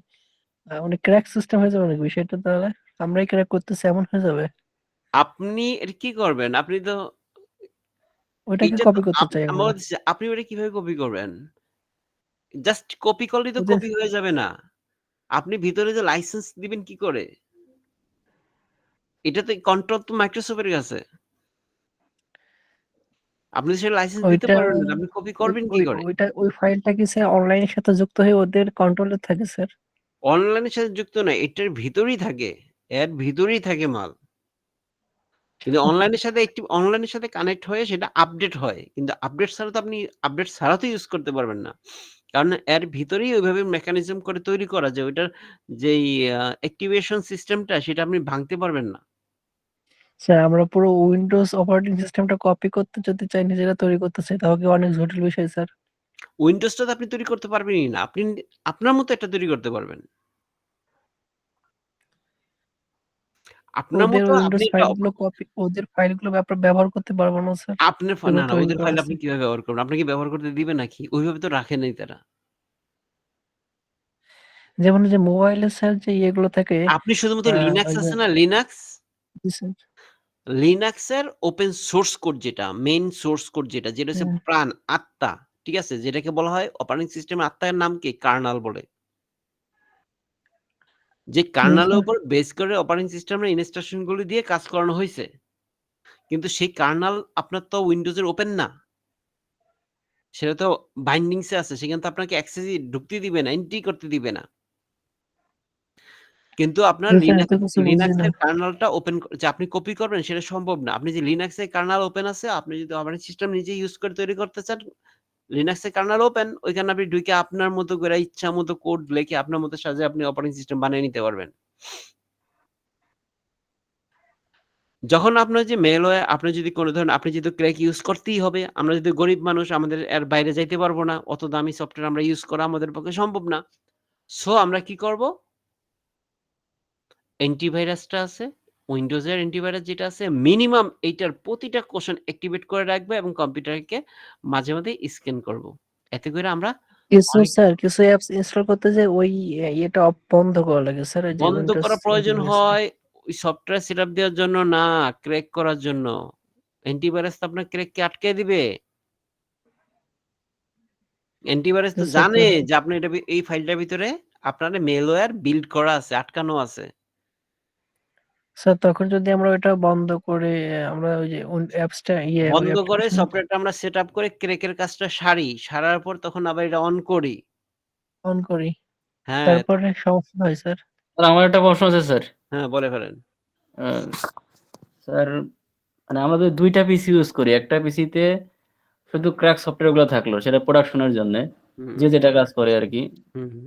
মানে ক্র্যাক সিস্টেম হয়ে যাবে নাকি বিষয়টা তাহলে? আমরাই ক্র্যাক করতেছি এমন হয়ে যাবে? আপনি এটা কি করবেন? আপনি তো ওইটাকে এটা তো কপি করতে চাই আমরা আমরা। বলতেছি আপনি ওটা কিভাবে কপি করবেন? জাস্ট কপি করলেই তো ওদের কপি হয়ে যাবে না। আপনি ভিতরে যে লাইসেন্স দিবেন কি করে? এটা তো কন্ট্রোল তো মাইক্রোসফট এর কাছে। আপনি তো সেটা লাইসেন্স দিতে ওইটা পারবেন না। আপনি কপি ওই করবেন কি ওই করে? ওইটা ওই ফাইলটা কি স্যার অনলাইনের সাথে যুক্ত হয়ে ওদের কন্ট্রোলে থাকে স্যার? অনলাইনের সাথে যুক্ত না। এটার ভিতরেই থাকে। এর ভিতরেই থাকে মাল। কিন্তু অনলাইনের সাথে কানেক্ট হয়ে সেটা আপডেট হয়। কিন্তু আপডেট ছাড়া তো আপনি আপডেট ছাড়া তো ইউজ করতে পারবেন না। কারণ এর ভিতরেই ওইভাবে মেকানিজম করে তৈরি করা যে ওইটার যেই অ্যাক্টিভেশন সিস্টেমটা সেটা আপনি ভাঙতে পারবেন না। স্যার আমরা পুরো উইন্ডোজ অপারেটিং সিস্টেমটা কপি করতে যদি চাই, নিজেরা তৈরি করতে চাই, তাহলে কি অনেক জটিল বিষয় স্যার। উইন্ডোজটা তো আপনি তৈরি করতে পারবেনই না। আপনি আপনার মতো একটা তৈরি করতে পারবেন। আপনার ওদের মতো আপনি উইন্ডোজ এটা ফাইলগুলো কপি, ওদের ফাইলগুলো আমরা ব্যবহার করতে পারবো না স্যার, আপনার যেগুলো না, তৈরি ওদের করা ফাইল আছে। আপনি কিভাবে ব্যবহার করবেন? আপনাকে ব্যবহার করতে দিবে নাকি? ওইভাবে তো রাখে নাই তারা। যেমন যে মোবাইলে স্যার যে ইয়েগুলো থাকে আপনি শুধুমাত্র ওই লিনাক্স যে আছে না? লিনাক্স? জি স্যার। লিনাক্সের ওপেন সোর্স কোড যেটা, মেইন সোর্স কোড যেটা হচ্ছে হ্যাঁ, প্রাণ, আত্মা। ঠিক আছে? যেটাকে বলা হয় অপারেটিং সিস্টেমের আত্মার নাম কি? কার্নাল বলে। যে জি কার্নালের স্যার। উপর বেস করে অপারেটিং সিস্টেমের ইনস্ট্রাকশন গুলো দিয়ে কাজ করানো হইছে। কিন্তু সেই কার্নাল আপনার তো উইন্ডোজের ওপেন না। সেটা তো বাইন্ডিংস এ আছে। সেখানে তো আপনাকে অ্যাক্সেসই ঢুকতে দিবে না, এন্ট্রি করতে দিবে না। কিন্তু আপনার জি স্যার, এত কিছু বুঝি লিনাক্স না। এর কার্নেলটা ওপেন যে আপনি কপি করবেন সেটা সম্ভব না। আপনি যে লিনাক্স এর কার্নেল ওপেন আছে, আপনি যদি অপারেটিং সিস্টেম নিজে ইউজ করে তৈরি করতে চান, লিনাক্স এর কার্নেল ওপেন, ওইখানে আপনি ঢুইকে আপনার মতো করে ইচ্ছা মতো কোড লিখে আপনার মতো সাজিয়ে আপনি অপারেটিং সিস্টেম বানিয়ে নিতে পারবেন। যখন আপনার যে মেলওয়্যার আপনি যদি কোন ধরনের আপনি যেহেতু ক্র্যাক ইউজ করতেই হবে। আমরা যদি গরিব মানুষ আমাদের এর বাইরে যাইতে পারবো না। অত দামি সফটওয়্যার আমরা ইউজ করা আমাদের পক্ষে সম্ভব না। সো আমরা কি করব? অ্যান্টিভাইরাসটা আছে। Windows এর অ্যান্টিভাইরাস যেটা আছে মিনিমাম এইটার প্রতিটা কোশ্চেন অ্যাক্টিভেট করে রাখবো এবং কম্পিউটারকে মাঝে স্ক্যান করব। এতে করে আমরা কিছু অনেক স্যার কিছু অ্যাপস ইনস্টল করতে যেয়ে ওই ইয়েটা বন্ধ করা লাগে স্যার, ওই যে বন্ধ উইন্ডোজ করা প্রয়োজন অ্যান্টিভাইরাসটা। হয় ওই সফটওয়্যার সেটআপ দেওয়ার জন্য না, ক্র্যাক করার জন্য। অ্যান্টিভাইরাস তো আপনার ক্র্যাককে আটকে দিবে। অ্যান্টিভাইরাস তো আচ্ছা জানে স্যার। যে আপনার এই ফাইলটার ভিতরে আপনার ম্যালওয়্যার বিল্ড করা আছে, আটকানো আছে। স্যার তখন যদি আমরা ওইটা বন্ধ করে আমরা ওই যে অ্যাপসটা ওই বন্ধ করে অ্যাপ্লিকেশন সফটওয়্যারটা আমরা সেটআপ করে ক্র্যাকের কাজটা সারি। সারার পর তখন আবার এটা অন করি। অন করি, হ্যাঁ, তারপরে সমস্যা হয় স্যার। স্যার আমার একটা প্রশ্ন আছে স্যার। হ্যাঁ বলে ফেলেন। আ স্যার মানে আমাদের ২ টা পিসি ইউজ করি। একটা পিসিতে শুধু ক্র্যাক সফটওয়্যার গুলো থাকলো সেটা প্রোডাকশনের জন্যে। হুম, যে যেটা কাজ করে আরকি। হুম, হুম।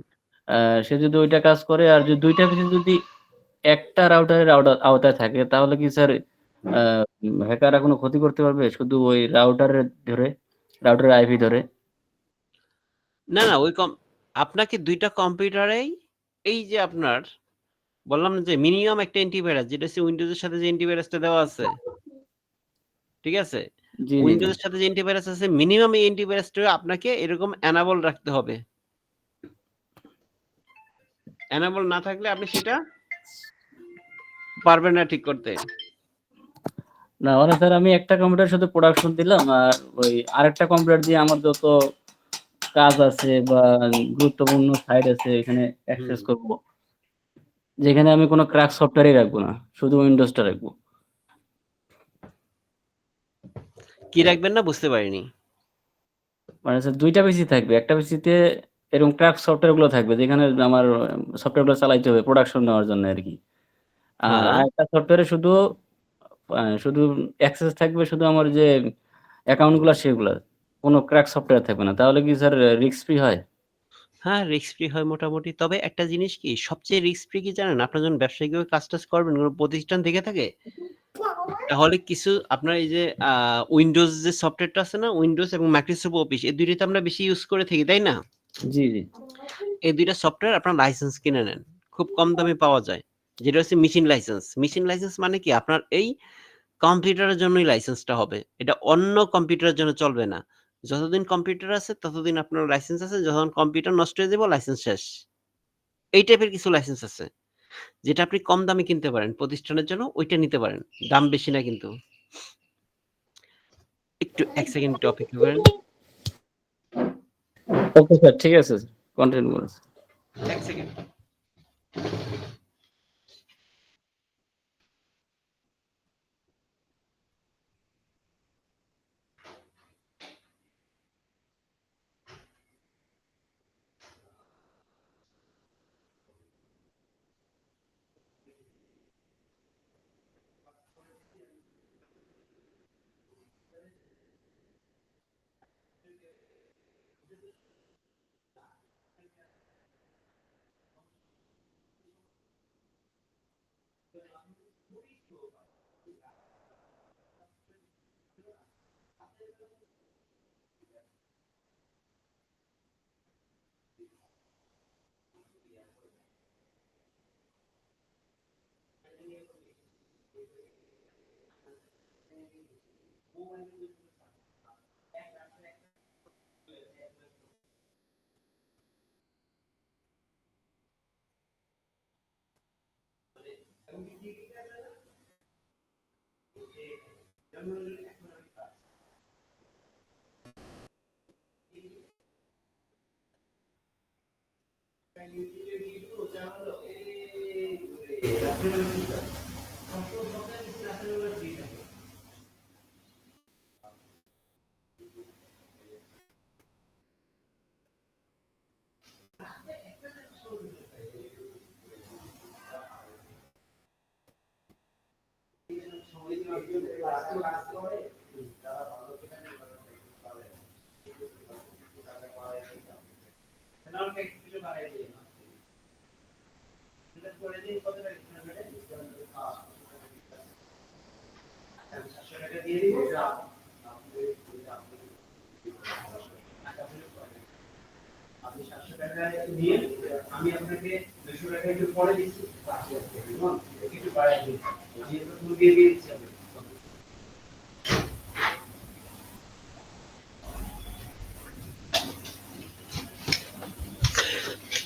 আ সে যদি ওইটা কাজ করে আর যদি ২ টা পিসি যদি একটা রাউটারের আওতায় থাকে তাহলে কি স্যার আ হ্যাকাররা কোনো ক্ষতি করতে পারবে? শুধু ওই রাউটারের আইপি ধরে? না, ওই আপনাকে ২ টা কম্পিউটারেই এই যে আপনার বললাম না যে মিনিমাম একটা অ্যান্টিভাইরাস যেটা হচ্ছে উইন্ডোজের সাথে যে অ্যান্টিভাইরাসটা দেওয়া আছে। ঠিক আছে? জি, জি, জি। উইন্ডোজের সাথে যে অ্যান্টিভাইরাস আছে মিনিমাম এই অ্যান্টিভাইরাসটা আপনাকে এরকম এনেবল রাখতে হবে। এনেবল না থাকলে আপনি সেটা পারবেন না ঠিক করতে। না মানে স্যার আমি একটা কম্পিউটার শুধু প্রোডাকশন দিলাম আর ওই আরেকটা কম্পিউটার দিয়ে আমার যত কাজ আছে বা গুরুত্বপূর্ণ সাইট আছে এখানে হুম। অ্যাক্সেস করব। যেখানে আমি কোনো ক্র্যাক সফটওয়্যারই রাখবো না। শুধু উইন্ডোজটা রাখবো। কি রাখবেন না বুঝতে পারিনি। মানে স্যার ২ টা পিসি থাকবে। একটা পিসিতে এরকম ক্র্যাক সফটওয়্যার গুলো থাকবে যেখানে আমার সফটওয়্যার গুলো চালাইতে হবে প্রোডাকশন নেওয়ার জন্য আরকি। আর হ্যাঁ। আরেকটা সফটওয়্যারে শুধু অ্যাক্সেস থাকবে শুধু আমার যে অ্যাকাউন্ট গুলা সেগুলা। কোনো ক্র্যাক সফটওয়্যার থাকবে না। তাহলে কি স্যার রিস্ক ফ্রি হয়? হ্যাঁ, রিস্ক ফ্রি হয় মোটামুটি। তবে একটা জিনিস কি সবচেয়ে রিস্ক ফ্রি কি জানেন? আপনারা যখন ব্যবসায়িকভাবে কাজ-টাজ করবেন, কোন প্রতিষ্ঠান থেকে থাকে, তাহলে কিছু আপনার এই যে উইন্ডোজ যে সফটওয়্যারটা আছে না? উইন্ডোজ এবং মাইক্রোসফট অফিস এই ২ টা তো আমরা বেশি ইউজ করে থাকি, তাই না? জি, জি। এই ২ টা সফটওয়্যার আপনার লাইসেন্স কিনে নেন। খুব কম দামে পাওয়া যায়। যেটা হচ্ছে মেশিন লাইসেন্স। মেশিন লাইসেন্স মানে কি? আপনার এই কম্পিউটারের জন্যই লাইসেন্সটা হবে। এটা অন্য কম্পিউটারের জন্য চলবে না। যতদিন কম্পিউটার আছে ততদিন আপনার লাইসেন্স আছে। যখন কম্পিউটার নষ্ট হয়ে যাবে লাইসেন্স শেষ। এই টাইপের কিছু লাইসেন্স আছে। যেটা আপনি কম দামে কিনতে পারেন প্রতিষ্ঠানের জন্য ওইটা নিতে পারেন। দাম বেশি না কিন্তু। একটু ১ সেকেন্ড একটু অপেক্ষা করেন। ওকে স্যার ঠিক আছে। কন্টিনিউ করুন। ১ সেকেন্ড।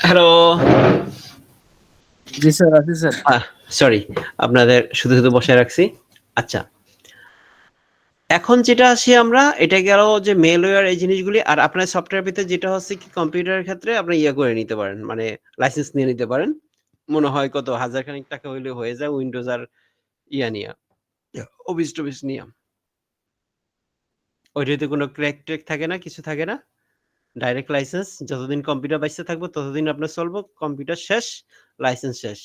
হ্যালো। জি স্যার, আছি স্যার। সরি আপনাদের শুধু বসায় রাখছি। আচ্ছা। এখন যেটা আসি আমরা এটা গেল যে মেলওয়্যার এই জিনিসগুলি আর আপনার সফটওয়্যার ভিতরে যেটা হচ্ছে কি কম্পিউটারের ক্ষেত্রে আপনি ইয়ে করে নিতে পারেন। মানে লাইসেন্স নিয়ে নিতে পারেন। মনে হয় কত হাজার খানিক টাকা হইলে হয়ে যায় উইন্ডোজ আর নিয়া। অফিস-টফিস নিয়া। ওইটাতে কোনো ক্র্যাক-ট্র্যাক থাকে না, কিছু থাকে না। ডাইরেক্ট লাইসেন্স যতদিন কম্পিউটার বাইচা থাকবো ততদিন আপনার চলবো। কম্পিউটার শেষ, লাইসেন্স শেষ।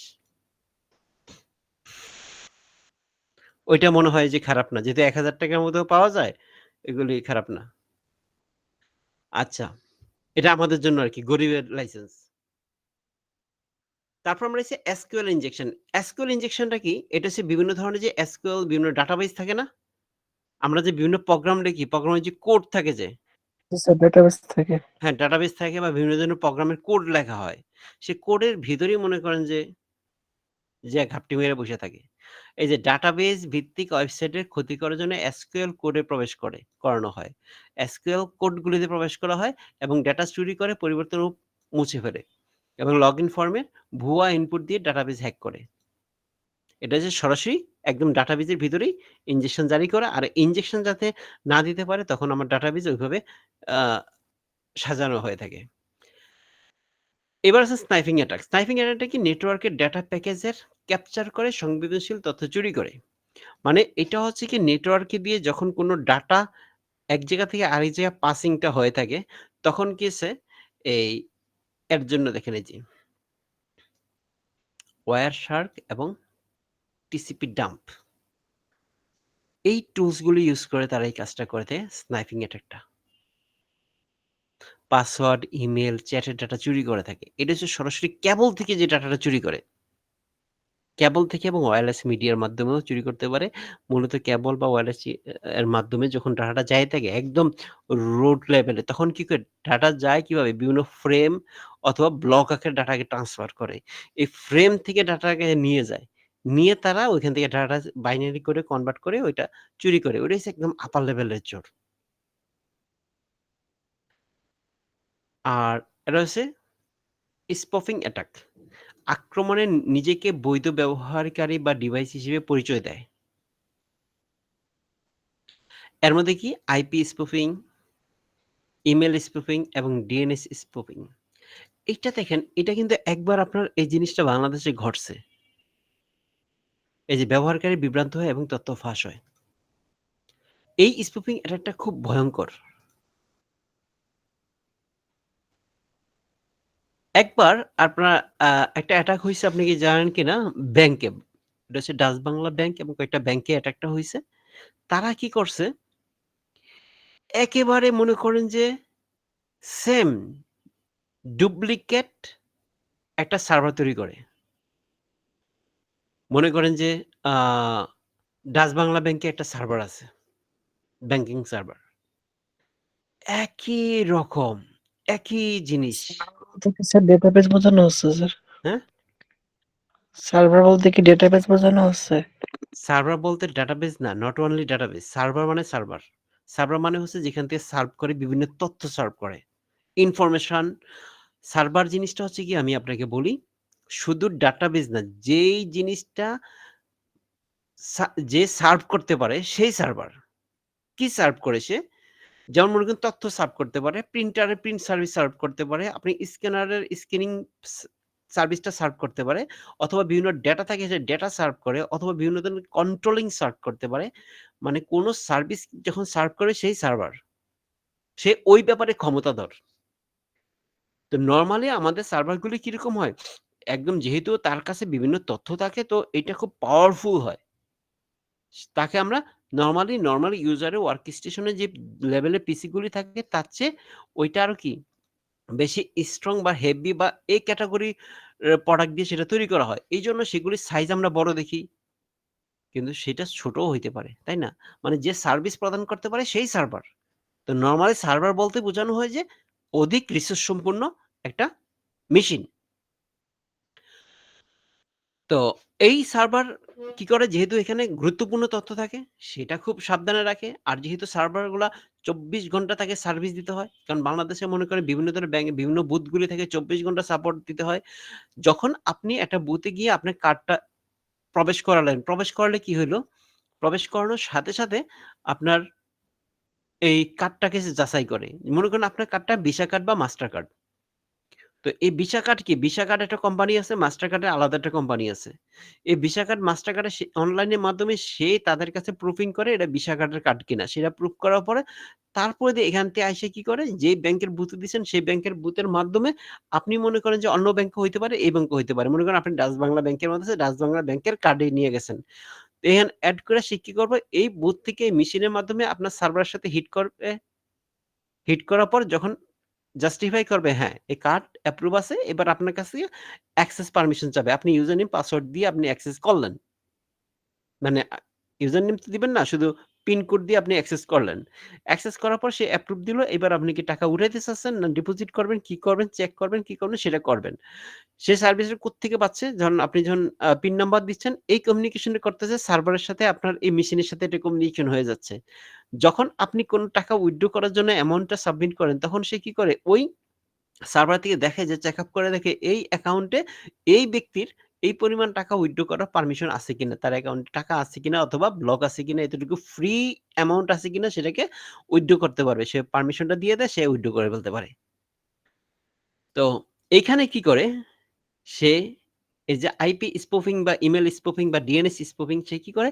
ওইটা মনে হয় যে খারাপ না। যেহেতু ৳১,০০০ র মধ্যেও পাওয়া যায়, এগুলি খারাপ না। আচ্ছা, এটা আমাদের জন্য আরকি গরিবের লাইসেন্স। তারপর আমরা এসে SQL ইনজেকশন। SQL ইনজেকশনটা কি? এটা হচ্ছে বিভিন্ন ধরনের যে SQL বিভিন্ন ডাটাবেস থাকে না? আমরা যে বিভিন্ন প্রোগ্রাম লিখি, প্রোগ্রামের যে কোড থাকে যে জি স্যার, ডেটাবেস থেকে। হ্যাঁ, ডাটাবেস থাকে বা বিভিন্ন ধরনের প্রোগ্রামের কোড লেখা হয়। সে কোডের ভিতরেই মনে করেন যে যেয়ে ঘাপটি মেরে বসে থাকে। এই যে ডাটাবেজ ভিত্তিক ওয়েবসাইটের ক্ষতি করার জন্য SQL কোডে করানো হয়। SQL কোডগুলিতে প্রবেশ করা হয় এবং ডেটা চুরি করে পরিবর্তন ও মুছে ফেলে এবং লগইন ফর্মের ভুয়া ইনপুট দিয়ে ডাটাবেজ হ্যাক করে। এটা যে সরাসরি একদম ডাটাবেজের ভিতরেই ইনজেকশন জারি করা, আর ইনজেকশন যাতে না দিতে পারে তখন আমার ডাটাবেজ ওইভাবে আ সাজানো হয়ে থাকে। এবার আছে স্নাইপিং অ্যাটাক। স্নাইপিং অ্যাটাকটা কি নেটওয়ার্কের ডেটা প্যাকেজের ক্যাপচার করে সংবেদনশীল তথ্য চুরি করে। মানে এটা হচ্ছে কি নেটওয়ার্কে দিয়ে যখন কোনো ডাটা এক জায়গা থেকে আরেক জায়গায় পাসিংটা হয়ে থাকে, তখন কি হচ্ছে এই এর জন্য দেখেন এই যে Wireshark এবং TCP ডাম্প এই টুলস গুলো ইউজ করে তারা এই কাজটা করে দেয়, স্নাইপিং অ্যাটাকটা। পাসওয়ার্ড, ইমেইল, চ্যাটের ডাটা চুরি করে থাকে। এটা হচ্ছে সরাসরি কেবল থেকে যে ডাটাটা চুরি করে। কেবল থেকে এবং ওয়্যারলেস মিডিয়ার মাধ্যমেও চুরি করতে পারে। মূলত কেবল বা ওয়্যারলেস এর মাধ্যমে যখন ডাটাটা যায় থাকে একদম রোড লেভেলে, তখন কি করে ডাটা যায় কিভাবে? বিভিন্ন ফ্রেম অথবা ব্লক আকারে ডাটাকে ট্রান্সফার করে। এই ফ্রেম থেকে ডাটাকে নিয়ে যায়। নিয়ে তারা ওইখান থেকে ডাটা বাইনারি করে কনভার্ট করে ওইটা চুরি করে। ওইটা হচ্ছে একদম আপার লেভেলের চোর। আর এটা হচ্ছে স্পফিং অ্যাটাক। আক্রমণে নিজেকে বৈধ ব্যবহারকারী বা ডিভাইস হিসেবে পরিচয় দেয়। এর মধ্যে কি আইপি স্পুফিং, ইমেইল স্পুফিং এবং ডিএনএস স্পুফিং। এইটা দেখেন, এটা কিন্তু একবার আপনার এই জিনিসটা বাংলাদেশে ঘটছে। এই যে ব্যবহারকারী বিভ্রান্ত হয় এবং তথ্য ফাঁস হয়। এই স্পুফিং অ্যাটাকটা খুব ভয়ঙ্কর। একবার আপনার একটা অ্যাটাক হইছে, আপনি কি জানেন কিনা? ব্যাংকে। এটা হচ্ছে ডাচ বাংলা ব্যাংক এবং কয়েকটা ব্যাংকে অ্যাটাকটা হইছে। তারা কি করছে? একেবারে মনে করেন যে সেম ডুপ্লিকেট একটা সার্ভার তৈরি করে। মনে করেন যে আ ডাচ বাংলা ব্যাংকে একটা সার্ভার আছে। Banking server. একই রকম, একই জিনিস। সার্ভার বলতে কি স্যার ডেটাবেস বোঝানো হচ্ছে স্যার? হ্যাঁ? সার্ভার বলতে কি ডেটাবেস বোঝানো হচ্ছে? সার্ভার বলতে ডাটাবেস না, নট অনলি ডাটাবেস। সার্ভার মানে সার্ভার। সার্ভার মানে হচ্ছে যেখান থেকে সার্ভ করে, বিভিন্ন তথ্য সার্ভ করে। ইনফরমেশন সার্ভার জিনিসটা হচ্ছে কি, আমি আপনাকে বলি, শুধু ডাটাবেস না, যেই জিনিসটা যে সার্ভ করতে পারে সেই সার্ভার। কি সার্ভ করে সে? যেমন মনে করেন তথ্য সার্ভ করতে পারে, প্রিন্টারে প্রিন্ট সার্ভিস সার্ভ করতে পারে, আপনি স্ক্যানারের স্ক্যানিং সার্ভিসটা সার্ভ করতে পারে, অথবা বিভিন্ন ডেটা থাকে সে ডেটা সার্ভ করে, অথবা বিভিন্ন ধরনের কন্ট্রোলিং সার্ভ করতে পারে। মানে কোন সার্ভিস যখন সার্ভ করে সেই সার্ভার। সে ওই ব্যাপারে ক্ষমতাধর। তো নরমালি আমাদের সার্ভারগুলি কিরকম হয়? একদম যেহেতু তার কাছে বিভিন্ন তথ্য থাকে, তো এটা খুব পাওয়ারফুল হয়। তাকে আমরা নরমালি ইউজারের ওয়ার্ক স্টেশনে যে লেভেলের পিসি গুলি থাকে তার চেয়ে ওইটা আরো কি বেশি স্ট্রং বা হেভি বা এই ক্যাটেগরি প্রোডাক্ট দিয়ে সেটা তৈরি করা হয়। এইজন্য সেগুলির সাইজ আমরা বড় দেখি। কিন্তু সেটা ছোটও হইতে পারে। তাই না? মানে যে সার্ভিস প্রদান করতে পারে সেই সার্ভার। তো নরমালি সার্ভার বলতে বোঝানো হয় যে অধিক রিসোর্স সম্পন্ন একটা মেশিন। তো এই সার্ভার কি করে, যেহেতু এখানে গুরুত্বপূর্ণ তথ্য থাকে সেটা খুব সাবধানে রাখে। আর যেহেতু সার্ভারগুলা ২৪ ঘন্টা তাকে সার্ভিস দিতে হয়। কারণ বাংলাদেশে মনে করেন বিভিন্ন ধরনের ব্যাংকে বিভিন্ন বুথগুলি থেকে ২৪ ঘন্টা সাপোর্ট দিতে হয়। যখন আপনি একটা বুথে গিয়ে আপনার কার্ডটা প্রবেশ করালেন, প্রবেশ করালে কি হইল? প্রবেশ করানোর সাথে আপনার এই কার্ডটাকে সে যাচাই করে। মনে করেন আপনার কার্ডটা ভিসা কার্ড বা মাস্টার কার্ড। তো এই ভিসা কার্ড কি? ভিসা কার্ড একটা কোম্পানি আছে, মাস্টার কার্ডের আলাদা একটা কোম্পানি আছে। এই ভিসা কার্ড, মাস্টার কার্ডে সে অনলাইনের মাধ্যমে সে তাদের কাছে প্রুফিং করে এটা ভিসা কার্ডের কার্ড কিনা। সেটা প্রুফ করার পরে তারপরে দিয়ে এখান থেকে আইসা কি করে? যেই ব্যাংকের বুথে দিছেন সেই ব্যাংকের বুথের মাধ্যমে আপনি মনে করেন যে অন্য ব্যাংকও হইতে পারে, এই ব্যাংকও হইতে পারে। মনে করেন আপনি ডাচ বাংলা ব্যাংকের মধ্যে আছে, ডাচ বাংলা ব্যাংকের কার্ডে নিয়ে গেছেন। তো এখানে এড করে সে কি করবে? এই বুথ থেকে এই মেশিনের মাধ্যমে আপনার সার্ভারের সাথে হিট করবে। হিট করার পর যখন জাস্টিফাই করবে, হ্যাঁ, এই কার্ড অ্যাপ্রুভ আছে। এবার আপনার কাছ থেকে অ্যাক্সেস পারমিশন চাবে। আপনি ইউজার নেম, পাসওয়ার্ড দিয়ে আপনি অ্যাক্সেস করলেন। মানে ইউজার নেম তো দিবেন না, শুধু পিন কোড দিয়ে আপনি অ্যাক্সেস করলেন। অ্যাক্সেস করার পর সে অ্যাপ্রুভ দিল। এবার আপনি কি টাকা উঠাইতে চাচ্ছেন না ডিপোজিট করবেন, কি করবেন, চেক করবেন, কি করবেন সেটা করবেন। সে সার্ভিসটা কোত্থেকে পাচ্ছে? যখন আপনি পিন নাম্বার দিচ্ছেন, এই কমিউনিকেশনটা করতেছে সার্ভারের সাথে আপনার এই মেশিনের সাথে এটা কমিউনিকেশন হয়ে যাচ্ছে। যখন আপনি কোন টাকা উইথড্র করার জন্য অ্যামাউন্টটা সাবমিট করেন, তখন সে কি করে? ওই সার্ভার থেকে দেখে যে চেক আপ করে দেখে এই অ্যাকাউন্টে এই ব্যক্তির এই পরিমাণ টাকা উইথড্র করার পারমিশন আছে কিনা, তার অ্যাকাউন্টে টাকা আছে কিনা অথবা ব্লক আছে কিনা, এতটুকু ফ্রি অ্যামাউন্ট আছে কিনা সেটাকে উইথড্র করতে পারবে। সে পারমিশনটা দিয়ে দেয়, সে উইথড্র করে ফেলতে পারে। তো এইখানে কি করে? সে এই যে আইপি স্পুফিং বা ইমেইল স্পুফিং বা ডিএনএস স্পুফিং সে কি করে?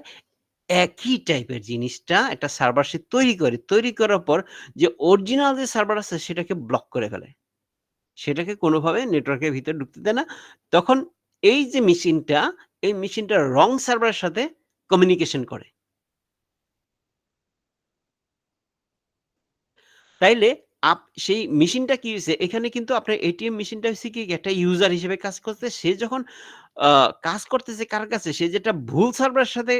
একই টাইপের জিনিসটা একটা সার্ভার সে তৈরি করে। তৈরি করার পর যে অরিজিনাল যে সার্ভার আছে সেটাকে ব্লক করে ফেলে। সেটাকে কোনোভাবে নেটওয়ার্কের ভিতরে ঢুকতে দেয় না। তখন এই যে মেশিনটা, এই মেশিনটা রং সার্ভারের সাথে কমিউনিকেশন করে। তাইলে সেই মেশিনটা কি হইছে? এখানে কিন্তু আপনার এটিএম মেশিনটা হইছে কি একটা ইউজার হিসেবে কাজ করছে। সে যখন আ কাজ করতেছে কার কাছে? সে যেটা ভুল সার্ভারের সাথে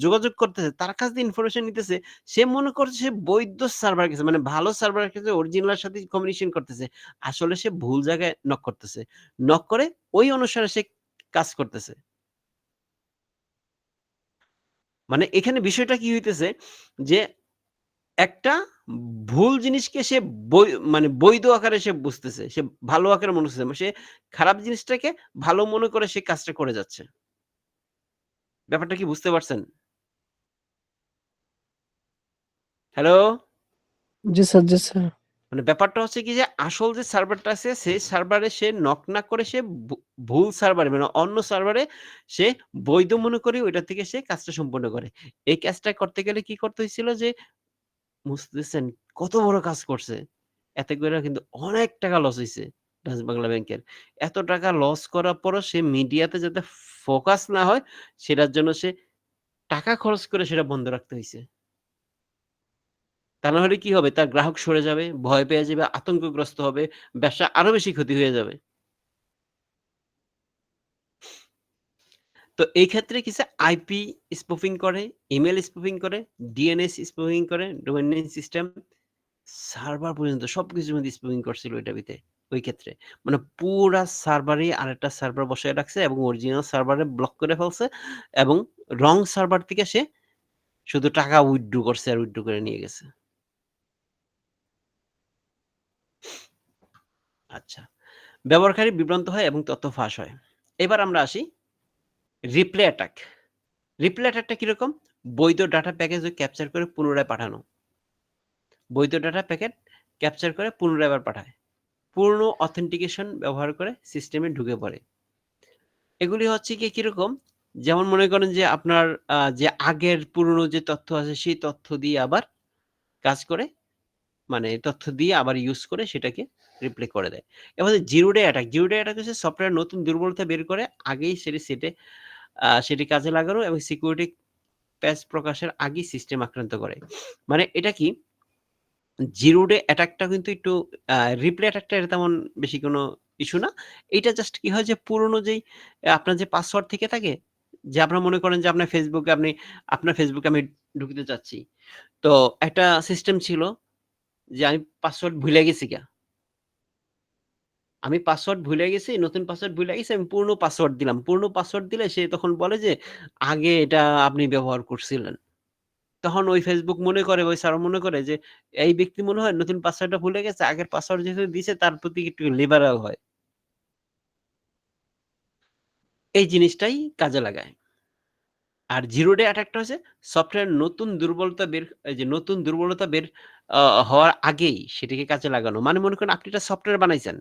যোগাযোগ করতেছে, তার কাছ দিয়ে ইনফরমেশন নিতেছে। সে মনে করছে সে বৈধ সার্ভার গেছে। মানে ভালো সার্ভারের কাছে অরিজিনাল এর সাথে কমিউনিকেশন করতেছে। আসলে সে ভুল জায়গায় নক করতেছে। নক করে ওই অনুসারে সে কাজ করতেছে। মানে এখানে বিষয়টা কি হইতেছে যে একটা ভুল জিনিসকে সে মানে বৈধ আকারে সে বুঝতেছে। সে ভালো আকারে মনে হচ্ছে। সে খারাপ জিনিসটাকে ভালো মনে করে সে কাজটা করে যাচ্ছে। ব্যাপারটা কি বুঝতে পারছেন? হ্যালো? জি স্যার, জি স্যার। মানে ব্যাপারটা হচ্ছে কি যে আসল যে সার্ভারটা আছে সেই সার্ভারে সে নক না করে সে ভুল সার্ভারে মানে অন্য সার্ভারে সে বৈধ মনে করে ওইটা থেকে সে কাজটা সম্পন্ন করে। এই কাজটা করতে গেলে কি করতে হয়েছিল যে বুঝতেছেন কত বড় কাজ করছে। এতে করে কিন্তু অনেক টাকা লস হইছে ডাচ বাংলা ব্যাংকের। এত টাকা লস করার পরও সে মিডিয়াতে যাতে ফোকাস না হয় সেটার জন্য সে টাকা খরচ করে সেটা বন্ধ রাখতে হইছে। তা না হলে কি হবে? তার গ্রাহক সরে যাবে, ভয় পেয়ে যাবে, আতঙ্কগ্রস্ত হবে, ব্যবসা আরো বেশি ক্ষতি হয়ে যাবে। তো এই ক্ষেত্রে কিসে আইপি স্পুফিং করে, ইমেইল স্পুফিং করে, ডিএনএস স্পুফিং করে, ডোমেইন নেম সিস্টেম, সার্ভার পর্যন্ত সবকিছুর মধ্যে স্পুফিং করছিল ওইটাতে ওই ক্ষেত্রে। মানে পুরা সার্ভারই আরেকটা সার্ভার বসায় রাখছে এবং অরিজিনাল সার্ভারে ব্লক করে ফেলছে এবং রং সার্ভার থেকে সে শুধু টাকা উইথড্র করছে আর উইথড্র করে নিয়ে গেছে। আচ্ছা। ব্যবহারকারী বিভ্রান্ত হয় এবং তথ্য ফাঁস হয়। এবার আমরা আসি রিপ্লে অ্যাটাক। রিপ্লে অ্যাটাকটা কিরকম? বৈধ ডাটা প্যাকেজ ক্যাপচার করে পুনরায় পাঠানো। বৈধ ডাটা প্যাকেট ক্যাপচার করে পুনরায় আবার পাঠায়। পূর্ণ অথেন্টিকেশন ব্যবহার করে সিস্টেমে ঢুকে পড়ে। এগুলি হচ্ছে গিয়ে কিরকম? যেমন মনে করেন যে আপনার যে আগের পুরনো যে তথ্য আছে সেই তথ্য দিয়ে আবার কাজ করে মানে তথ্য দিয়ে আবার ইউজ করে সেটাকে রিপ্লে করে দেয়। এবার zero day attack. Zero day attack হচ্ছে সফটওয়্যার নতুন দুর্বলতা বের করে আগেই সেটি কাজে লাগানো এবং সিকিউরিটি প্যাচ প্রকাশের আগেই সিস্টেম আক্রান্ত করে। মানে এটা কি? জিরো ডে অ্যাটাকটা কিন্তু একটু রিপ্লে অ্যাটাকটা এটা তেমন বেশি কোনো ইস্যু না। এইটা জাস্ট কি হয় যে পুরনো যেই আপনার যে পাসওয়ার্ড থেকে থাকে, যে আপনার মনে করেন যে আপনার Facebook এ আমি ঢুকতে চাচ্ছি। তো একটা সিস্টেম ছিল যে আমি পাসওয়ার্ড ভুইলা গেছি গা। আমি পাসওয়ার্ড ভুলে গেছি, নতুন পাসওয়ার্ড ভুলে গেছি। আমি পুরনো পাসওয়ার্ড দিলাম। পুরনো পাসওয়ার্ড দিলে সে তখন বলে যে, "আগে এটা আপনি ব্যবহার করছিলেন।" তখন ওই Facebook মনে করে, ওই সার্ভার মনে করে যে, এই ব্যক্তি মনে হয় নতুন পাসওয়ার্ডটা ভুলে গেছে। আগের পাসওয়ার্ড যেহেতু দিছে তার প্রতি একটু লিবারাল হয়। এই জিনিসটাই কাজে লাগায়। আর জিরো ডে অ্যাটাকটা হচ্ছে সফটওয়্যার নতুন দুর্বলতা বের আ হওয়ার আগেই সেটিকে কাজে লাগানো। মানে মনে করেন আপনি একটা সফটওয়্যার বানাইছেন।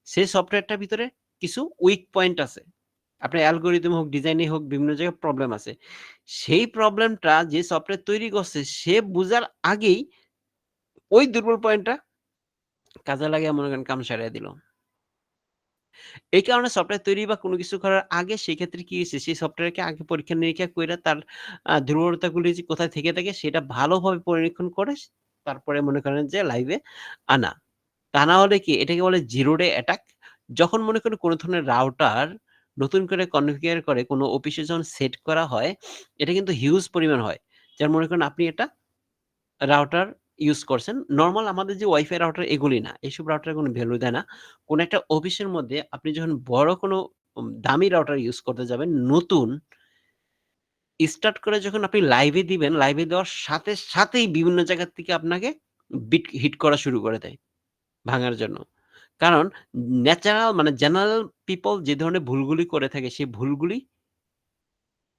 সেই সফটওয়্যারটার ভিতরে কিছু উইক পয়েন্ট আছে। আপনার অ্যালগরিদম হোক, ডিজাইনে হোক বিভিন্ন জায়গায় প্রবলেম আছে। সেই প্রবলেমটা যে সফটওয়্যার তৈরি করছে সে বুঝার আগেই ওই দুর্বল পয়েন্টটা কাজে লাগাইয়া মনে করেন কাম সারাইয়া দিল। এই কারণে সফটওয়্যার তৈরি বা কোনো কিছু করার আগে সেক্ষেত্রে কি হইছে সেই সফটওয়্যারকে আগে পরীক্ষা-নিরীক্ষা কইরা তার দুর্বলতাগুলি যে কোথায় থেকে থাকে সেটা ভালোভাবে পরীক্ষণ করে তারপরে মনে করেন যে লাইভে আনা। তা না হলে কি এটাকে বলে জিরো ডে অ্যাটাক। যখন মনে করেন কোন ধরনের রাউটার নতুন করে কনফিগার করে কোন অফিসে যখন সেট করা হয়, এটা কিন্তু হিউজ পরিমাণ হয়। যেমন মনে করেন আপনি এটা রাউটার ইউজ করছেন। নরমাল আমাদের যে ওয়াইফাই রাউটার এগুলি না। এসব রাউটারের কোনো ভ্যালু দেয় না। কোনো একটা অফিসের মধ্যে আপনি যখন বড় কোনো দামি রাউটার ইউজ করতে যাবেন, নতুন স্টার্ট করে যখন আপনি লাইভে দিবেন, লাইভে দেওয়ার সাথে সাথেই বিভিন্ন জায়গা থেকে আপনাকে হিট করা শুরু করে দেয় ভাঙার জন্য। কারণ ন্যাচারাল মানে জেনারেল পিপল যে ধরনের ভুলগুলি করে থাকে, সেই ভুলগুলি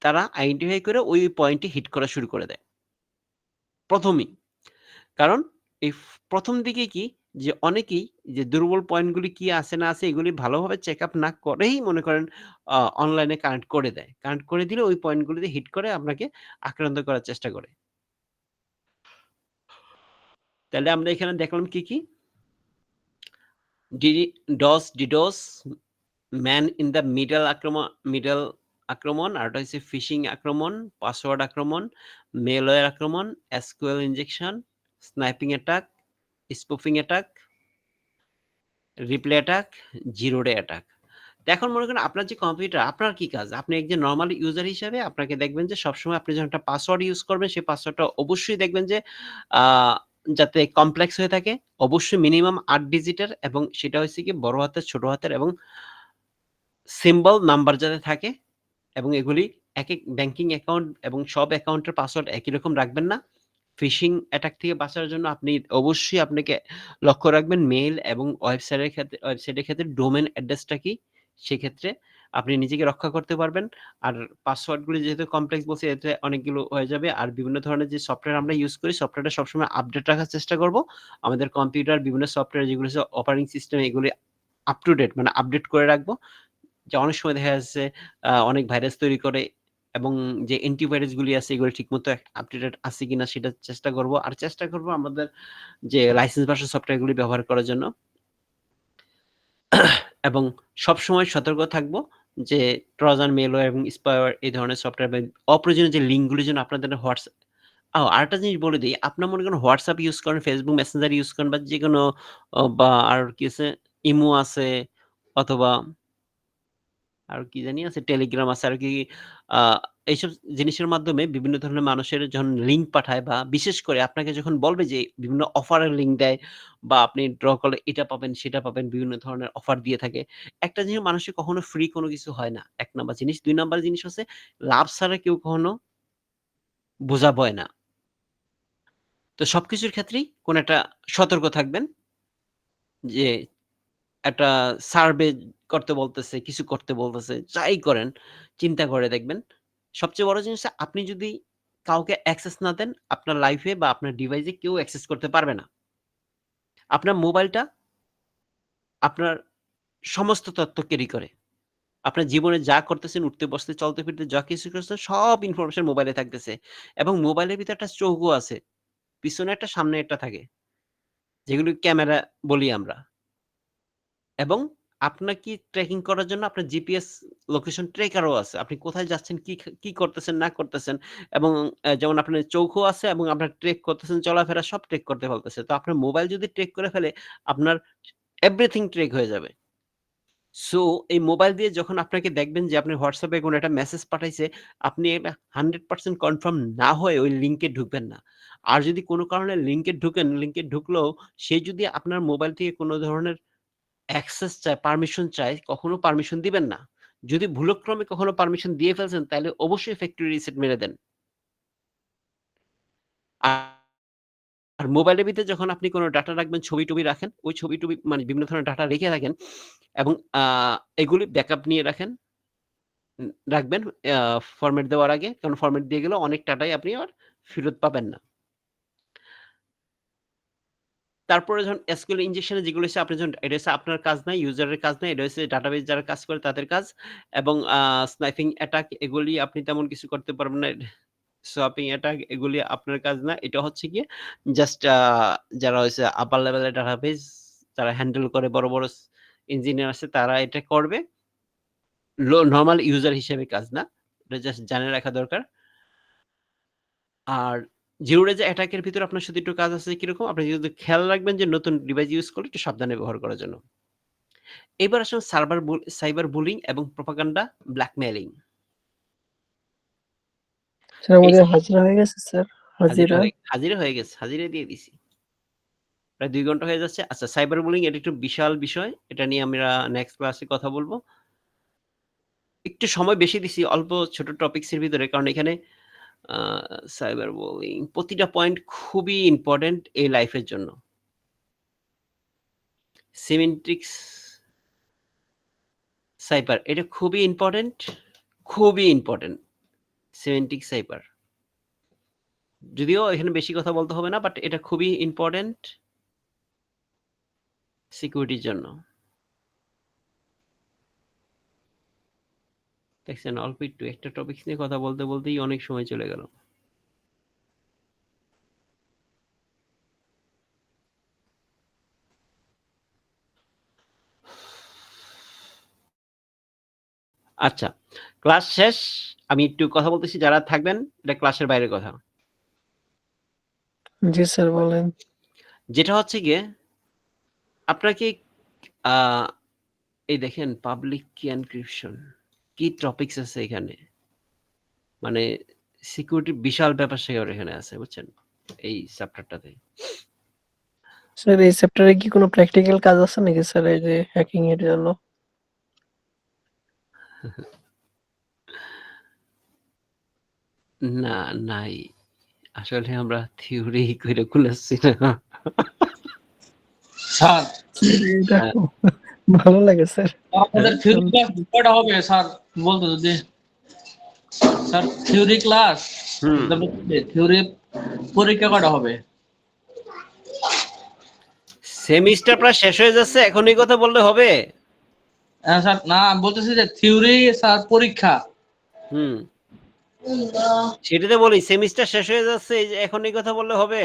তারা আইডেন্টিফাই করে ওই পয়েন্টে হিট করা শুরু করে দেয়। ১ম এই। কারণ এই ১ম দিকে কি যে অনেকেই যে দুর্বল পয়েন্টগুলি কি আছে না আছে এগুলি ভালোভাবে চেক আপ না করেই মনে করেন অনলাইনে কানেক্ট করে দেয়। কানেক্ট করে দিলে ওই পয়েন্টগুলিতে হিট করে আপনাকে আক্রান্ত করার চেষ্টা করে। তাহলে আমরা এখানে দেখলাম কি, কি? DDoS, man in the middle আক্রমণ, আরেকটা হচ্ছে ফিশিং আক্রমণ, পাসওয়ার্ড আক্রমণ, মেলওয়্যার আক্রমণ, SQL injection, sniping attack, spoofing attack, replay attack, zero day attack. তো এখন মনে করেন আপনার যে কম্পিউটার, আপনার কি কাজ? আপনি একজন নরমাল ইউজার হিসেবে আপনাকে দেখবেন যে সবসময় আপনি যখন একটা পাসওয়ার্ড ইউজ করবেন, সেই পাসওয়ার্ডটা অবশ্যই দেখবেন যে আ যাতে কমপ্লেক্স হয়ে থাকে। অবশ্যই মিনিমাম ৮ ডিজিটের এবং সেটা হচ্ছে গিয়ে বড় হাতের, ছোট হাতের এবং সিম্বল নাম্বার যাতে থাকে এবং এগুলি একেক ব্যাংকিং অ্যাকাউন্ট এবং সব অ্যাকাউন্টের পাসওয়ার্ড একই রকম রাখবেন না। ফিশিং অ্যাটাক থেকে বাঁচার জন্য আপনি অবশ্যই আপনাকে লক্ষ্য রাখবেন মেইল এবং ওয়েবসাইটের ক্ষেত্রে ডোমেইন অ্যাড্রেসটা কি? সেক্ষেত্রে আপনি নিজেকে রক্ষা করতে পারবেন। আর পাসওয়ার্ডগুলি যেহেতু কমপ্লেক্স বলছি এতে অনেকগুলো হয়ে যাবে। আর বিভিন্ন ধরনের যে সফটওয়্যার আমরা ইউজ করি, সফটওয়্যারটা সবসময় আপডেট রাখার চেষ্টা করব। আমাদের কম্পিউটার বিভিন্ন সফটওয়্যার যেগুলো হচ্ছে অপারেটিং সিস্টেম এগুলি আপ টু ডেট মানে আপডেট করে রাখবো। যে অনেক সময় দেখা যাচ্ছে অনেক ভাইরাস তৈরি করে এবং যে অ্যান্টিভাইরাস গুলি আছে এগুলো ঠিকমতো আপডেটেড আছে কিনা সেটা চেষ্টা করব। আর চেষ্টা করব আমাদের যে লাইসেন্স ভার্সন সফটওয়্যার গুলি ব্যবহার করার জন্য। এবং সবসময় সতর্ক থাকব যে ট্রোজান, মেলওয়্যার এবং স্পাইওয়্যার এই ধরনের সফটওয়্যার বা অপ্রয়োজনীয় যে লিঙ্কগুলি যেন আপনাদের আরেকটা জিনিস বলে দেই। আপনার মনে করেন WhatsApp ইউজ করেন, Facebook মেসেঞ্জার ইউজ করেন বা যেকোনো বা আর কি আছে ইমো আছে অথবা আর কি জানি আছে টেলিগ্রাম আছে আর কি আ এইসব জিনিসের মাধ্যমে বিভিন্ন ধরনের মানুষের যখন লিঙ্ক পাঠায় বা বিশেষ করে আপনাকে যখন বলবে যে বিভিন্ন অফারের লিঙ্ক দেয় বা আপনি ড্র করলে এটা পাবেন, সেটা পাবেন, বিভিন্ন ধরনের অফার দিয়ে থাকে। একটা জিনিস মানুষের কখনো ফ্রি কোনো কিছু হয় না। ১ নাম্বার জিনিস। ২ নাম্বার জিনিস হচ্ছে লাভ ছাড়া কেউ কখনো বোঝা বয় না। তো সবকিছুর ক্ষেত্রেই কোনো একটা সতর্ক থাকবেন যে একটা সার্ভে করতে বলতেছে, কিছু করতে বলতেছে, যাই করেন চিন্তা করে দেখবেন। সবচেয়ে বড় জিনিস হচ্ছে আপনি যদি কাউকে অ্যাক্সেস না দেন, আপনার লাইফে বা আপনার ডিভাইসে কেউ অ্যাক্সেস করতে পারবে না। আপনার মোবাইলটা আপনার সমস্ত তথ্য ক্যারি করে। আপনার জীবনে যা করতেছেন, উঠতে, বসতে, চলতে, ফিরতে যা কিছু করছেন সব ইনফরমেশন মোবাইলে থাকতেছে। এবং মোবাইলের ভিতরে একটা চৌকো আছে। পিছনে একটা, সামনে একটা থাকে। যেগুলো ক্যামেরা বলি আমরা। এবং আপনাকে ট্র্যাকিং করার জন্য আপনার জিপিএস লোকেশন ট্র্যাকারও আছে। আপনি কোথায় যাচ্ছেন, কি করতেছেন না করতেছেন এবং যেমন আপনার চৌখো আছে এবং আপনার ট্রেক করতেছেন, চলাফেরা সব ট্রেক করতে পারতেছে। তো আপনার মোবাইল যদি ট্রেক করে ফেলে, আপনার এভরিথিং ট্রেক হয়ে যাবে। সো এই মোবাইল দিয়ে যখন আপনাকে দেখবেন যে আপনি WhatsApp এ কোনো একটা মেসেজ পাঠাইছে, আপনি এটা 100% কনফার্ম না হয়ে ওই লিঙ্কে ঢুকবেন না। আর যদি কোনো কারণে লিঙ্কে ঢুকেন, লিঙ্কে ঢুকলেও সে যদি আপনার মোবাইল থেকে কোনো ধরনের অ্যাক্সেস চায়, পারমিশন চায়, কখনো পারমিশন দিবেন না। যদি ভুলক্রমে কখনো পারমিশন দিয়ে ফেলছেন, তাহলে অবশ্যই ফ্যাক্টরি রিসেট মেরে দেন। আর মোবাইলের ভিতরে যখন আপনি কোনো ডাটা রাখবেন, ছবি-টবি রাখেন, ওই ছবি-টবি মানে বিভিন্ন ধরনের ডাটা রেখে রাখেন এবং এগুলি ব্যাকআপ নিয়ে রাখবেন আ ফরমেট দেওয়ার আগে। কারণ ফরমেট দিয়ে গেলে অনেক ডাটাই আপনি আর ফেরত পাবেন না। তারপরে যখন SQL ইনজেকশন এ যেগুলো হচ্ছে আপনি যখন এটা হচ্ছে আপনার কাজ না, ইউজারের কাজ না। এটা হচ্ছে ডাটাবেজ যারা কাজ করে তাদের কাজ। এবং স্নাইপিং অ্যাটাক এগুলি আপনি তেমন কিছু করতে পারবেন না। সোয়াপিং অ্যাটাক এগুলি আপনার কাজ না। এটা হচ্ছে গিয়ে জাস্ট যারা হচ্ছে আপার লেভেলের ডাটাবেজ যারা হ্যান্ডেল করে বড়, বড় ইঞ্জিনিয়ার আছে তারা এটা করবে। নরমাল ইউজার হিসেবে কাজ না। এটা জাস্ট জানে রাখা দরকার। আর জিরো ডে যে অ্যাটাক এর ভিতরে আপনার সাথে একটু কাজ আছে কিরকম? আপনি যদি খেয়াল রাখবেন যে নতুন ডিভাইস ইউজ করলে একটু সাবধানে ব্যবহার করার জন্য। এবার আসুন সাইবার বুলিং এবং প্রোপাগান্ডা ব্ল্যাকমেইলিং। স্যার আমাদের হাজিরা হয়ে গেছে স্যার। হাজিরা। হাজিরা হয়ে গেছে। হাজিরা দিয়ে দিছি। প্রায় ২ ঘন্টা হয়ে যাচ্ছে। আচ্ছা, সাইবার বুলিং এটা একটু বিশাল বিষয়। এটা নিয়ে আমরা নেক্সট ক্লাসে কথা বলব। একটু সময় বেশি দিছি অল্প ছোট টপিকস এর ভিতরে। কারণ এখানে আ সাইবার বুলিং প্রতিটা পয়েন্ট খুবই ইম্পোর্টেন্ট এই লাইফের জন্য। সিমেন্টিক্স সাইপার এটা খুবই ইম্পোর্টেন্ট, খুবই ইম্পোর্টেন্ট। সিমেন্টিক সাইপার। যদিও এখানে বেশি কথা বলতে হবে না, বাট এটা খুবই ইম্পোর্টেন্ট সিকিউরিটির জন্য। দেখছেন অল্প একটু একটা টপিকস নিয়ে কথা বলতে বলতেই অনেক সময় চলে গেল। আচ্ছা, ক্লাস শেষ। আমি একটু কথা বলতেছি, যারা থাকবেন এটা ক্লাসের বাইরের কথা। জি স্যার বলেন। যেটা হচ্ছে গিয়ে আপনাকে আ এই দেখেন পাবলিক কি এনক্রিপশন কি টপিকস আছে এখানে। মানে সিকিউরিটির বিশাল ব্যাপার-স্যাপার এখানে আছে বুঝছেন? এই চ্যাপ্টারটাতে। স্যার এই চ্যাপ্টারে কি কোনো প্র্যাকটিক্যাল কাজ আছে নাকি স্যার এই যে হ্যাকিং এর জন্য? না, নাই। আসলে আমরা থিওরি কইরা কুলাচ্ছি না। স্যার এটা হ্যাঁ, ভালো লাগে স্যার। আমাদের হ্যাঁ? থিওরি ক্লাস কয়টা হবে স্যার বলতো যদি স্যার থিওরি ক্লাস হুম। থিওরি পরীক্ষা কয়টা হবে? সেমিস্টার প্রায় শেষ হয়ে যাচ্ছে। এখন এই কথা বললে হবে? স্যার না আমি বলতেছি যে থিওরি স্যার পরীক্ষা। হুম। সেটাতে বলি সেমিস্টার শেষ হয়ে যাচ্ছে, এই যে এখন এই কথা বললে হবে?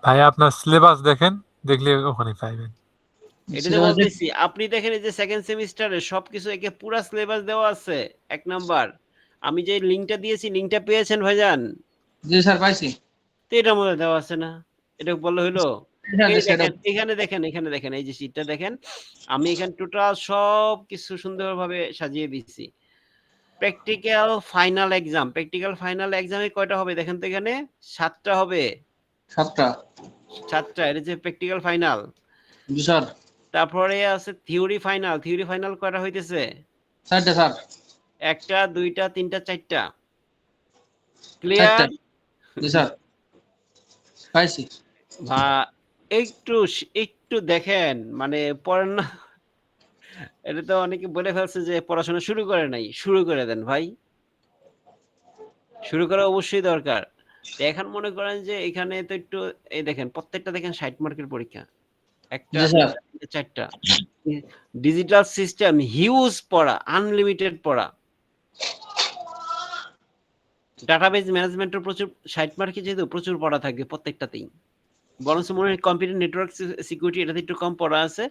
ভাই আপনার সিলেবাস দেখেন, দেখলে ওখানে পাইবেন। এটাতে বলতেছি আপনি দেখেন এই যে সেকেন্ড সেমিস্টারে সবকিছু একে পুরা সিলেবাস দেওয়া আছে ১ নাম্বার। আমি যে লিংকটা দিয়েছি লিংকটা পেয়েছেন ভাইজান? জি স্যার পাইছি। তো এটার মধ্যে দেওয়া আছে না। এটা বললে হইলো? এই সেটা দেখেন, এখানে দেখেন এই যে শীটটা দেখেন। আমি এখানে টোটাল সবকিছু সুন্দরভাবে সাজিয়ে দিচ্ছি। Practical final exam. Practical final এক্সামে কয়টা হবে দেখেন তো এখানে? ৭ টা হবে। 7টা। ৭ টা। এটা যে প্র্যাকটিক্যাল ফাইনাল। জি স্যার। তারপরে আছে থিওরি ফাইনাল। থিওরি ফাইনাল কয়টা হইতেছে? 4টা স্যার। ১ টা, ২ টা, ৩ টা, ৪ টা। 4টা। ক্লিয়ার? জি স্যার। পাইছি। বা একটু দেখেন মানে পড়েন না। এটা তো অনেকে বলে ফেলছে যে পড়াশোনা শুরু করে নাই। শুরু করে দেন ভাই। শুরু করা অবশ্যই দরকার। তো এখন মনে করেন যে এখানে তো একটু এই দেখেন প্রত্যেকটা দেখেন ৬০ মার্কের পরীক্ষা। ১ টা, জি ২ স্যার। টা, ৩ টা, ৪ টা। ডিজিটাল সিস্টেম হিউজ পড়া, আনলিমিটেড পড়া। ডাটাবেজ ম্যানেজমেন্টের প্রচুর ৬০ মার্কে যেহেতু প্রচুর পড়া থাকবে প্রত্যেকটাতেই। বরঞ্চ মনে হয় কম্পিউটার নেটওয়ার্ক সিকিউরিটি এটাতে একটু কম পড়া আছে।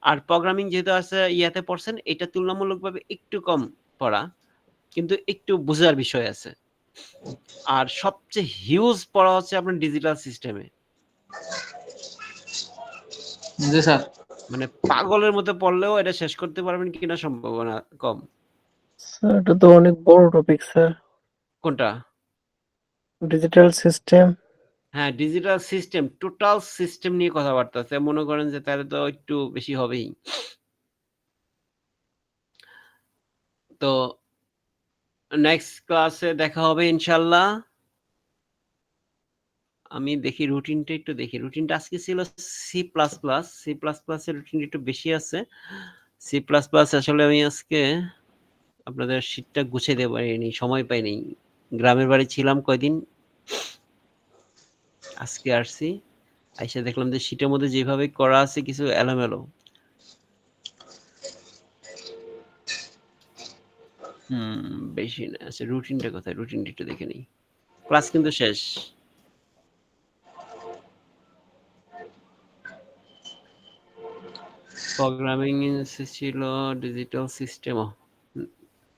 আর প্রোগ্রামিং যেহেতু আছে ইয়াতে পড়ছেন এটা তুলনামূলকভাবে একটু কম পড়া। কিন্তু একটু বুঝার বিষয় আছে। আর সবচেয়ে হিউজ পড়া হচ্ছে আপনার ডিজিটাল সিস্টেমে। জি স্যার। মানে পাগলের মতো পড়লেও এটা শেষ করতে পারবেন কিনা সম্ভাবনা কম। স্যার এটা তো অনেক বড় টপিক স্যার। কোনটা? Digital system. হ্যাঁ, ডিজিটাল সিস্টেম, টোটাল সিস্টেম নিয়ে কথাবার্তা আছে। মনে করেন যে তাহলে তো একটু বেশি হবেই। তো নেক্সট ক্লাসে দেখা হবে ইনশাআল্লাহ। আমি দেখি রুটিনটা একটু দেখি। রুটিনটা আজকে ছিল সি++। সি++ এর রুটিন একটু বেশি আছে। সি++ আসলে আমি আজকে আপনাদের শীটটা গুছিয়ে দিতে পারিনি, সময় পাইনি। গ্রামের বাড়ি ছিলাম কয়দিন। আজকে আসছি। আইসা দেখলাম যে শীটের মধ্যে যেভাবে করা আছে কিছু এলোমেলো। বেশি না। আচ্ছা রুটিনটা কোথায়? রুটিনটা একটু দেখে নেই। ক্লাস কিন্তু শেষ। প্রোগ্রামিং ছিল ডিজিটাল সিস্টেম।